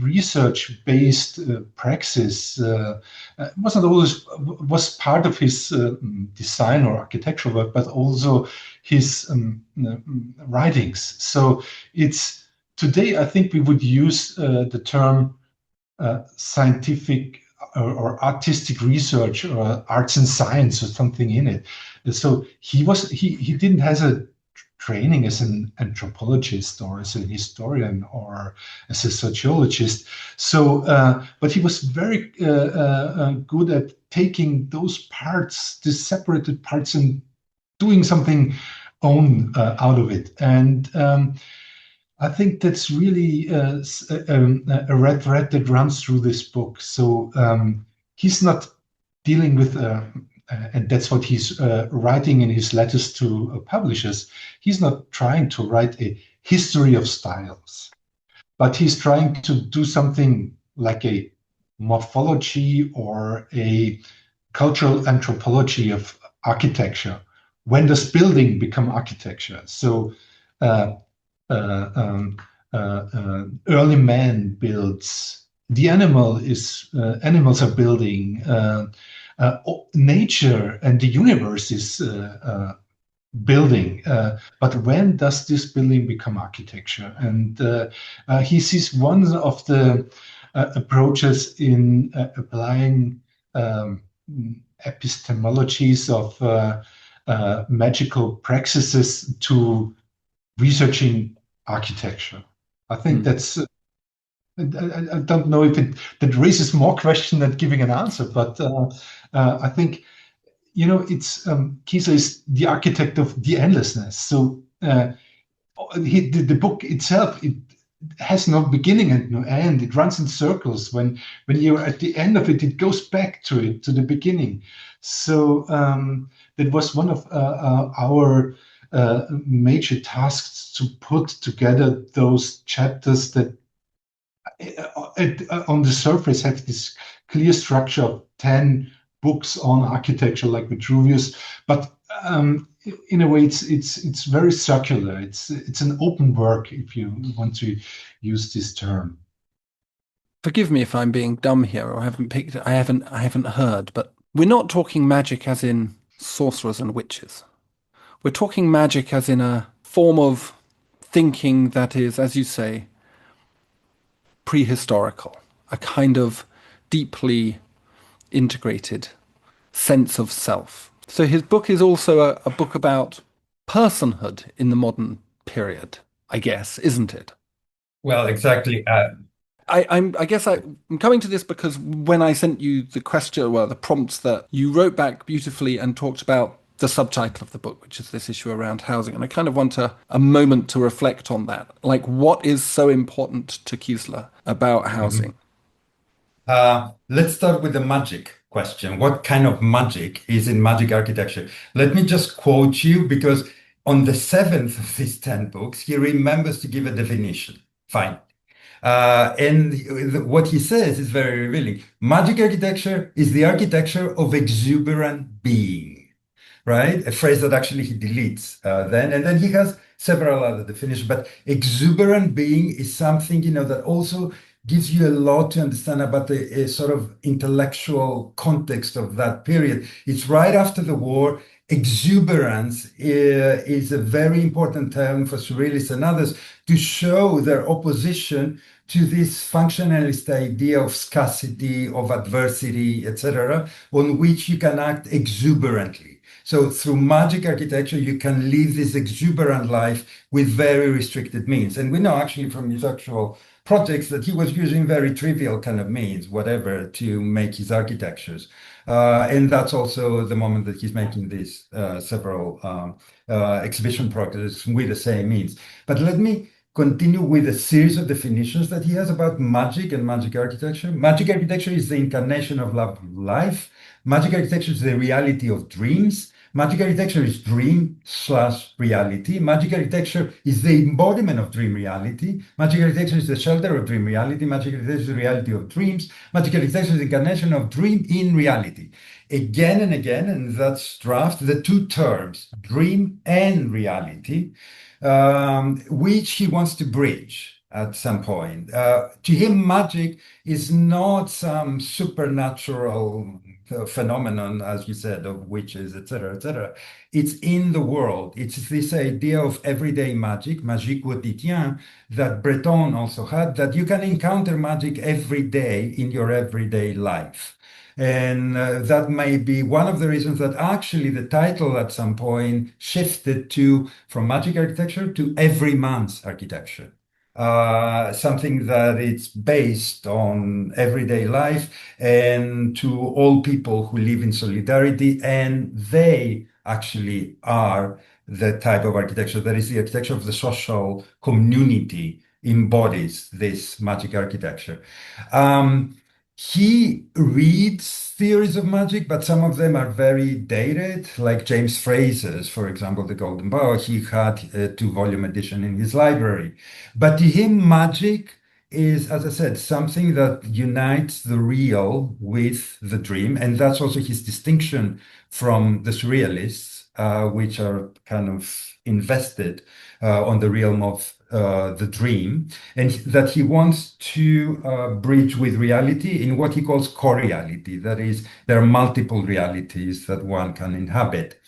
research-based praxis was not always was part of his design or architectural work, but also his writings. So it's today, I think we would use the term scientific or artistic research or arts and science or something in it. So he didn't have a training as an anthropologist or as a historian or as a sociologist. So, but he was very good at taking those parts, the separated parts, and doing something own out of it. And I think that's really a red thread that runs through this book. So he's not dealing with, and that's what he's writing in his letters to publishers, he's not trying to write a history of styles, but he's trying to do something like a morphology or a cultural anthropology of architecture. When does building become architecture? So early man builds. The animals are building. Nature and the universe is building. But when does this building become architecture? And he sees one of the approaches in applying epistemologies of magical praxis to researching architecture. I think that's, I don't know if that raises more question than giving an answer, but I think, it's Kiesler is the architect of the endlessness. So the book itself, it has no beginning and no end. It runs in circles. When you're at the end of it, it goes back to the beginning. So that was one of our major tasks, to put together those chapters that on the surface have this clear structure of 10 books on architecture like Vitruvius, but in a way it's very circular. It's an open work, if you want to use this term. Forgive me if I'm being dumb here, or I haven't heard, but we're not talking magic as in sorcerers and witches. We're talking magic as in a form of thinking that is, as you say, prehistorical, a kind of deeply integrated sense of self. So his book is also a book about personhood in the modern period. I guess, isn't it? Well, exactly. I guess I'm coming to this because when I sent you the question, well, the prompts, that you wrote back beautifully and talked about the subtitle of the book, which is this issue around housing. And I kind of want a moment to reflect on that. Like, what is so important to Kiesler about housing? Let's start with the magic question. What kind of magic is in magic architecture? Let me just quote you, because on the seventh of these 10 books, he remembers to give a definition. Fine. And what he says is very revealing. Magic architecture is the architecture of exuberant being, right? A phrase that actually he deletes then. And then he has several other definitions. But exuberant being is something, that also gives you a lot to understand about the sort of intellectual context of that period. It's right after the war. Exuberance is a very important term for surrealists and others to show their opposition to this functionalist idea of scarcity, of adversity, etc., on which you can act exuberantly. So through magic architecture, you can live this exuberant life with very restricted means. And we know actually from his actual projects that he was using very trivial kind of means, whatever, to make his architectures. And that's also the moment that he's making these several exhibition projects with the same means. But let me continue with a series of definitions that he has about magic and magic architecture. Magic architecture is the incarnation of life. Magic architecture is the reality of dreams. Magic architecture is dream/reality. Magic architecture is the embodiment of dream reality. Magic architecture is the shelter of dream reality. Magic architecture is the reality of dreams. Magic architecture is the incarnation of dream in reality. Again and again, and that's draft, the two terms, dream and reality, which he wants to bridge at some point. To him, magic is not some supernatural phenomenon, as you said, of witches, etc., etc. It's in the world. It's this idea of everyday magic, magie quotidien, that Breton also had, that you can encounter magic every day in your everyday life. And that may be one of the reasons that actually the title at some point shifted from magic architecture to everyman's architecture. Something that it's based on everyday life and to all people who live in solidarity, and they actually are the type of architecture that is the architecture of the social community embodies this magic architecture. He reads theories of magic, but some of them are very dated, like James Fraser's, for example, The Golden Bough. He had a 2-volume edition in his library. But to him, magic is, as I said, something that unites the real with the dream. And that's also his distinction from the surrealists, which are kind of invested on the realm of the dream, and that he wants to bridge with reality in what he calls co-reality. That is, there are multiple realities that one can inhabit.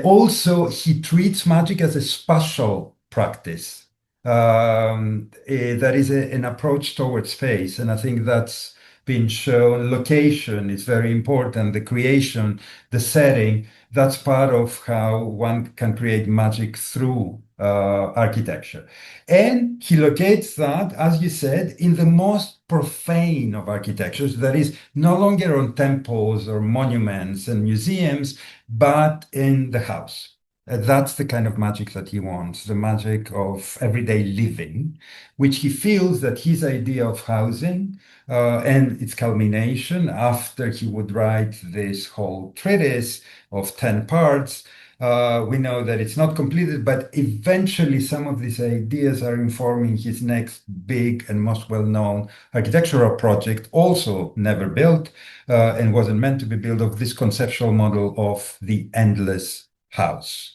Also, he treats magic as a spatial practice. That is an approach towards space, and I think that's been shown. Location is very important, the creation, the setting. That's part of how one can create magic through architecture. And he locates that, as you said, in the most profane of architectures, that is no longer on temples or monuments and museums, but in the house. That's the kind of magic that he wants, the magic of everyday living, which he feels that his idea of housing and its culmination after he would write this whole treatise of 10 parts. We know that it's not completed, but eventually some of these ideas are informing his next big and most well-known architectural project, also never built and wasn't meant to be built, of this conceptual model of the endless house.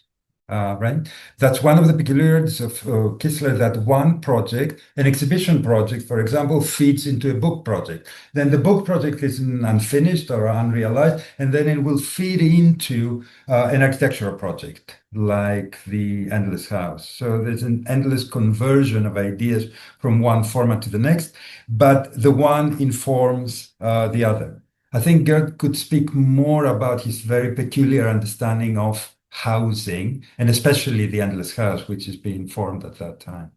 Right? That's one of the peculiarities of Kiesler, that one project, an exhibition project, for example, feeds into a book project. Then the book project is unfinished or unrealized, and then it will feed into an architectural project like the Endless House. So there's an endless conversion of ideas from one format to the next, but the one informs the other. I think Gerd could speak more about his very peculiar understanding of housing, and especially the endless house, which is being formed at that time.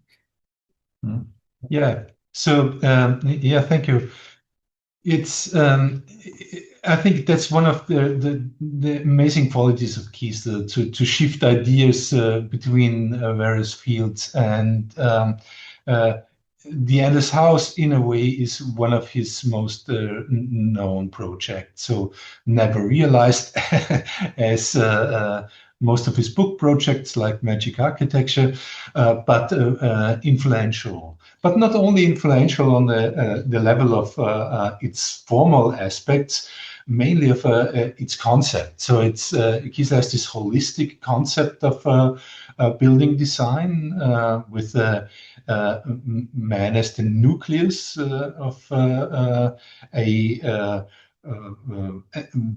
Yeah. So yeah, thank you. It's I think that's one of the amazing qualities of Kiesler, to shift ideas between various fields, and the endless house in a way is one of his most known projects. So never realized as most of his book projects like Magic Architecture, but influential. But not only influential on the level of its formal aspects, mainly of its concept. So it's Kiesler has this holistic concept of building design with man as the nucleus of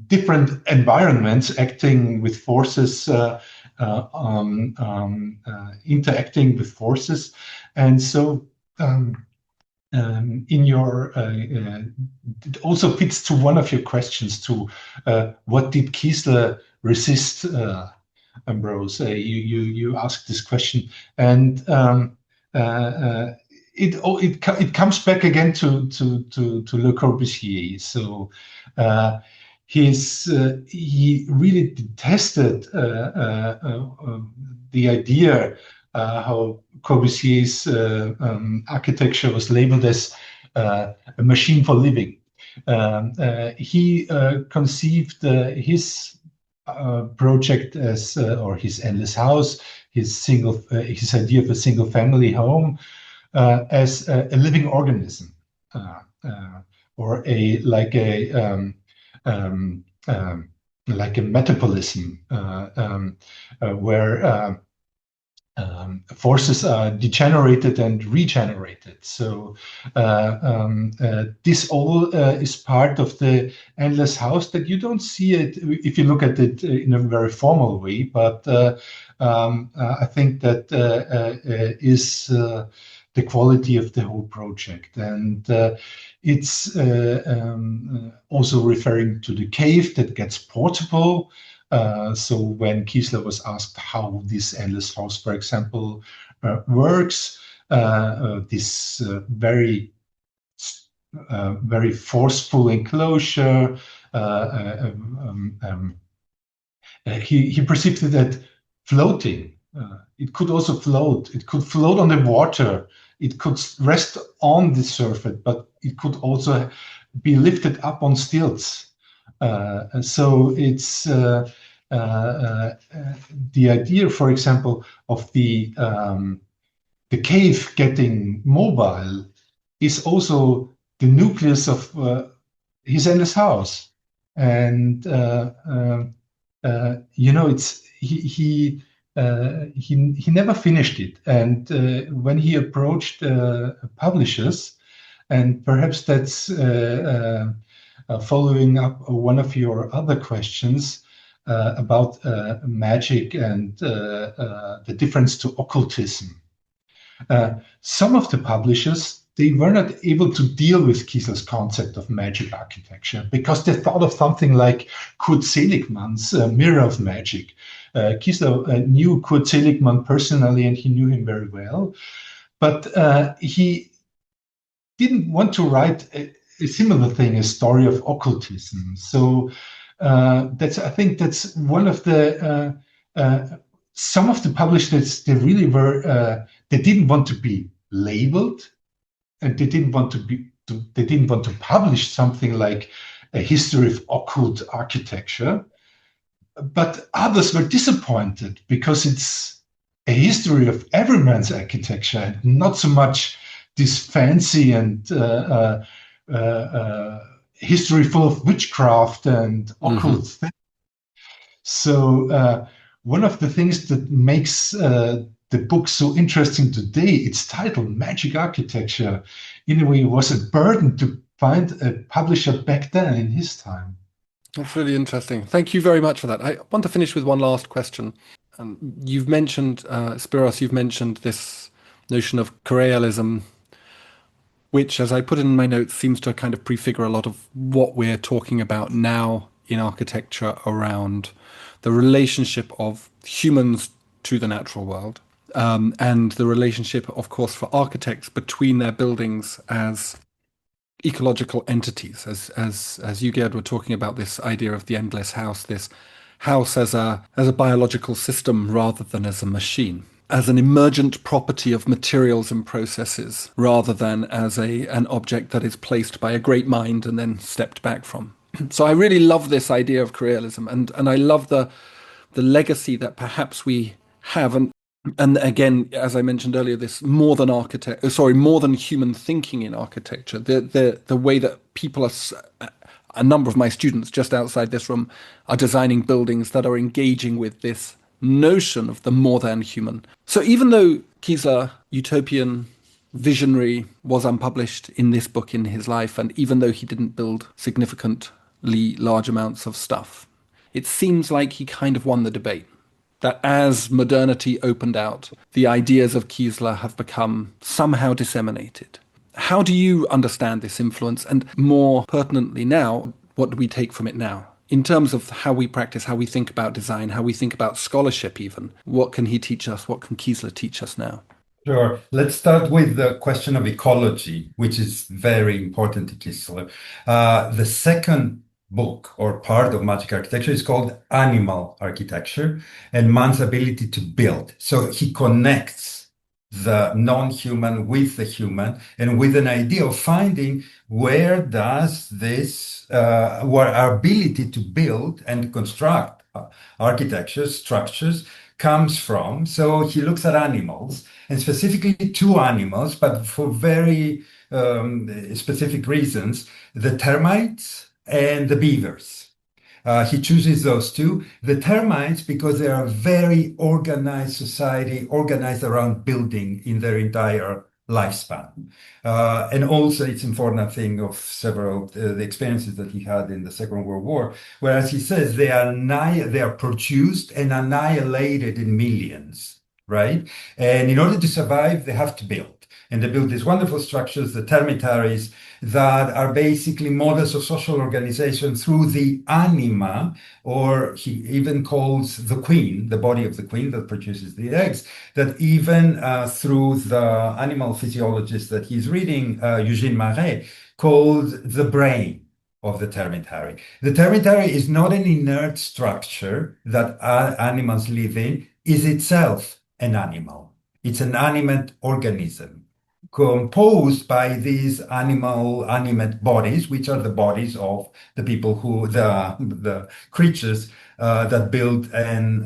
different environments acting with forces, interacting with forces, and so. In your it also fits to one of your questions to what did Kiesler resist, Ambrose? You asked this question, and it comes back again to Le Corbusier. So he really detested the idea how Corbusier's architecture was labeled as a machine for living. He conceived his project as, or his endless house, his idea of a single family home as a living organism, or like a metabolism, where forces are degenerated and regenerated. So this all is part of the endless house that you don't see it if you look at it in a very formal way. But I think that is the quality of the whole project. And it's also referring to the cave that gets portable. So when Kiesler was asked how this endless house, for example, works, this very forceful enclosure, he perceived it that floating. It could also float. It could float on the water. It could rest on the surface, but it could also be lifted up on stilts. So it's the idea, for example, of the cave getting mobile is also the nucleus of his endless house, and it's he never finished it. And when he approached publishers, and perhaps that's following up one of your other questions about magic and the difference to occultism. Some of the publishers, they were not able to deal with Kiesler's concept of magic architecture because they thought of something like Kurt Seligmann's Mirror of Magic. Kiesler knew Kurt Seligmann personally, and he knew him very well, but he didn't want to write a similar thing, a story of occultism. So I think that's one of the some of the publishers, they really were they didn't want to be labeled, and they didn't want to publish something like a history of occult architecture. But others were disappointed because it's a history of everyman's architecture, and not so much this fancy and history full of witchcraft and occult things. So one of the things that makes the book so interesting today, its title, Magic Architecture, in a way was a burden to find a publisher back then in his time. That's really interesting. Thank you very much for that. I want to finish with one last question. You've mentioned, Spyros, you've mentioned this notion of correalism, which, as I put in my notes, seems to kind of prefigure a lot of what we're talking about now in architecture around the relationship of humans to the natural world, and the relationship, of course, for architects between their buildings as ecological entities, as you, Gerd, were talking about this idea of the endless house, this house as a biological system rather than as a machine, as an emergent property of materials and processes rather than as an object that is placed by a great mind and then stepped back from. So I really love this idea of crealism, and I love the legacy that perhaps we have, and again, as I mentioned earlier, this more than human thinking in architecture, the way that people are, a number of my students just outside this room are designing buildings that are engaging with this notion of the more than human. So even though Kiesler, utopian, visionary, was unpublished in this book in his life, and even though he didn't build significantly large amounts of stuff, it seems like he kind of won the debate. That as modernity opened out, the ideas of Kiesler have become somehow disseminated. How do you understand this influence? And more pertinently now, what do we take from it now? In terms of how we practice, how we think about design, how we think about scholarship even, what can he teach us? What can Kiesler teach us now? Sure. Let's start with the question of ecology, which is very important to Kiesler. The second book or part of Magic Architecture is called Animal Architecture and Man's Ability to Build. So he connects the non-human with the human and with an idea of finding where does this, where our ability to build and construct architecture structures comes from. So he looks at animals, and specifically two animals, but for very specific reasons, the termites and the beavers. He chooses those two. The termites, because they are a very organized society, organized around building in their entire lifespan. And also it's important, I think, of several the experiences that he had in the Second World War, whereas he says they are produced and annihilated in millions, right? And in order to survive, they have to build. And they build these wonderful structures, the termitaries, that are basically models of social organization through the anima, or he even calls the queen, the body of the queen that produces the eggs, that even through the animal physiologist that he's reading, Eugène Marais, called the brain of the termitary. The termitary is not an inert structure that animals live in, is itself an animal. It's an animate organism, composed by these animate bodies, which are the bodies of the people the creatures that build and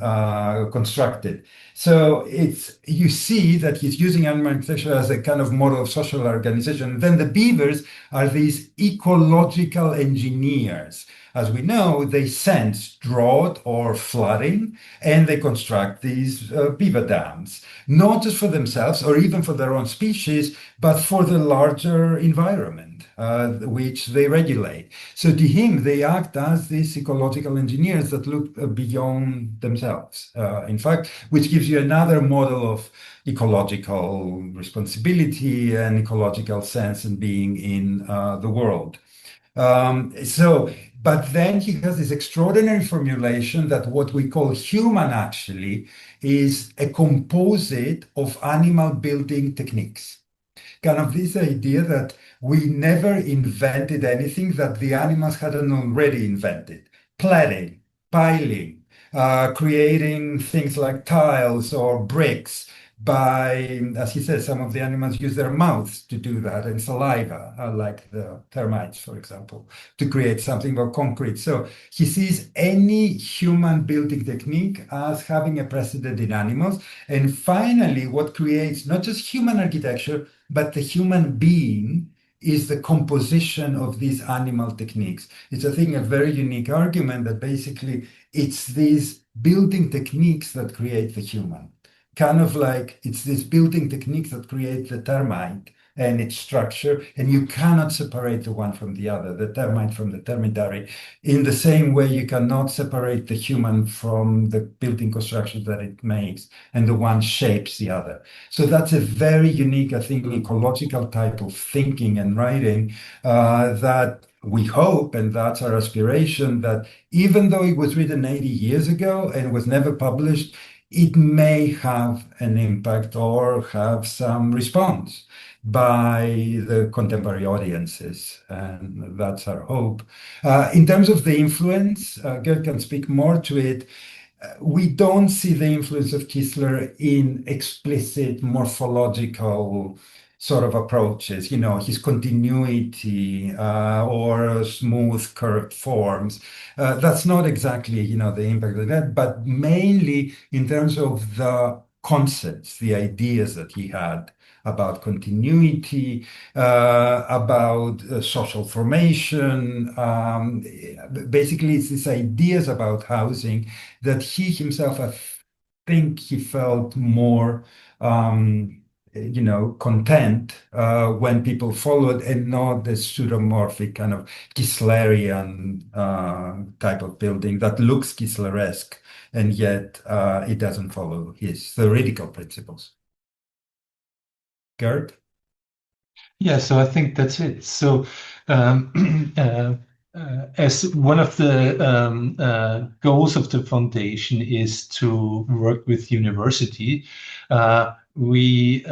construct it. So you see that he's using animal architecture as a kind of model of social organization. Then the beavers are these ecological engineers. As we know, they sense drought or flooding, and they construct these beaver dams, not just for themselves or even for their own species, but for the larger environment, which they regulate. So to him, they act as these ecological engineers that look beyond themselves, in fact, which gives you another model of ecological responsibility and ecological sense and being in the world. But then he has this extraordinary formulation that what we call human actually is a composite of animal building techniques. Kind of this idea that we never invented anything that the animals hadn't already invented. Plating, piling, creating things like tiles or bricks. By, as he says, some of the animals use their mouths to do that, and saliva, like the termites, for example, to create something more concrete. So he sees any human building technique as having a precedent in animals. And finally, what creates not just human architecture, but the human being is the composition of these animal techniques. It's, I think, a very unique argument that basically it's these building techniques that create the human. Kind of like it's this building techniques that create the termite and its structure, and you cannot separate the one from the other, the termite from the termitary. In the same way, you cannot separate the human from the building construction that it makes, and the one shapes the other. So that's a very unique, I think, ecological type of thinking and writing that we hope, and that's our aspiration, that even though it was written 80 years ago and was never published, it may have an impact or have some response by the contemporary audiences. And that's our hope. In terms of the influence, Gerd can speak more to it. We don't see the influence of Kiesler in explicit morphological sort of approaches, his continuity or smooth curved forms. That's not exactly, the impact of that, but mainly in terms of the concepts, the ideas that he had about continuity, about social formation. Basically, it's these ideas about housing that he himself, I think he felt more content when people followed, and not the pseudomorphic kind of Kieslerian type of building that looks Kiesleresque, and yet it doesn't follow his theoretical principles. Gerd? Yeah, so I think that's it. So as one of the goals of the foundation is to work with university, we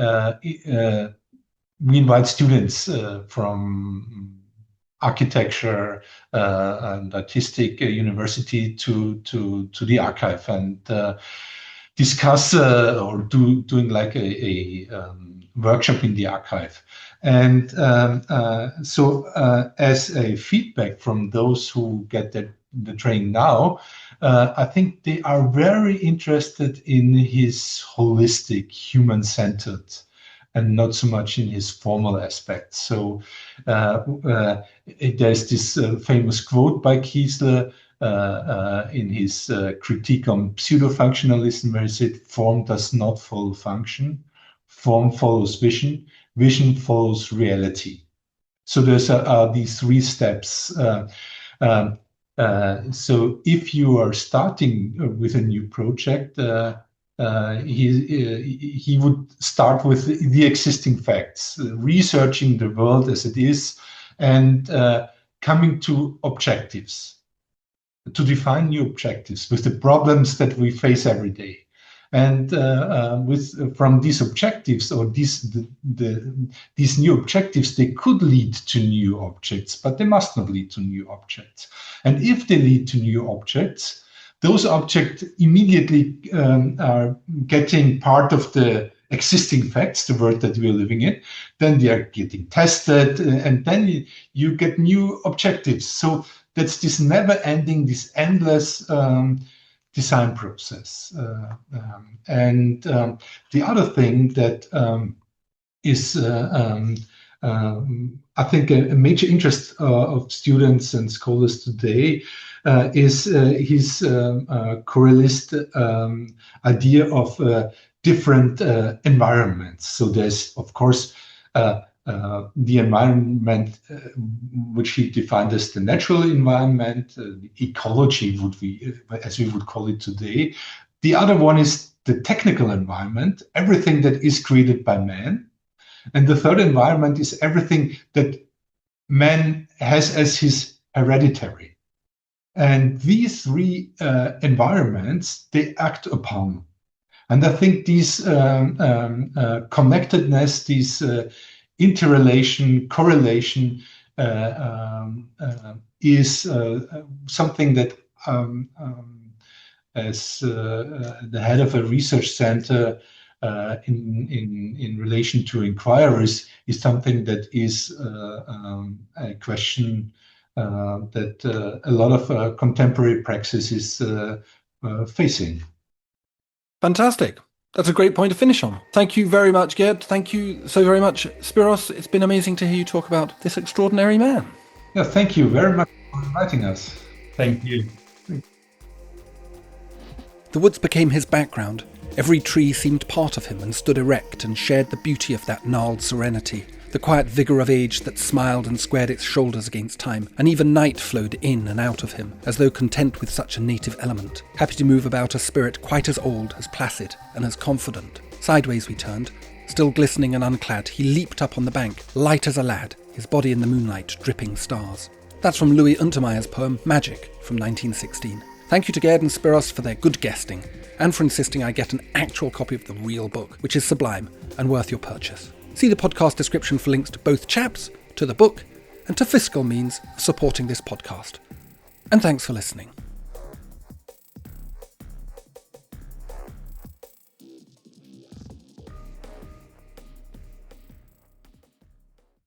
invite students from architecture and artistic university to the archive and discuss or doing like a workshop in the archive. And so as a feedback from those who get the training now, I think they are very interested in his holistic, human-centered, and not so much in his formal aspects. So there's this famous quote by Kiesler in his critique on pseudo-functionalism, where he said, "Form does not follow function. Form follows vision. Vision follows reality." So there's these three steps. So if you are starting with a new project, he would start with the existing facts, researching the world as it is, and coming to objectives, to define new objectives with the problems that we face every day. And from these objectives, or these new objectives, they could lead to new objects, but they must not lead to new objects. And if they lead to new objects, those objects immediately are getting part of the existing facts, the world that we are living in. Then they are getting tested, and then you get new objectives. So that's this never-ending, this endless design process. And the other thing that is, I think, a major interest of students and scholars today is his Corelist idea of different environments. So there's, of course, the environment which he defined as the natural environment, the ecology would be, as we would call it today. The other one is the technical environment, everything that is created by man. And the third environment is everything that man has as his hereditary. And these three environments, they act upon. And I think these connectedness, these interrelation, correlation is something that, as the head of a research center in relation to inquiries, is something that is a question that a lot of contemporary praxis is facing. Fantastic. That's a great point to finish on. Thank you very much, Gerd. Thank you so very much, Spyros. It's been amazing to hear you talk about this extraordinary man. Yeah, thank you very much for inviting us. Thank you. The woods became his background. Every tree seemed part of him and stood erect and shared the beauty of that gnarled serenity, the quiet vigour of age that smiled and squared its shoulders against time, and even night flowed in and out of him, as though content with such a native element, happy to move about a spirit quite as old, as placid, and as confident. Sideways we turned. Still glistening and unclad, he leaped up on the bank, light as a lad, his body in the moonlight dripping stars. That's from Louis Untermeyer's poem Magic from 1916. Thank you to Gerd and Spyros for their good guesting, and for insisting I get an actual copy of the real book, which is sublime and worth your purchase. See the podcast description for links to both chaps, to the book, and to fiscal means of supporting this podcast. And thanks for listening.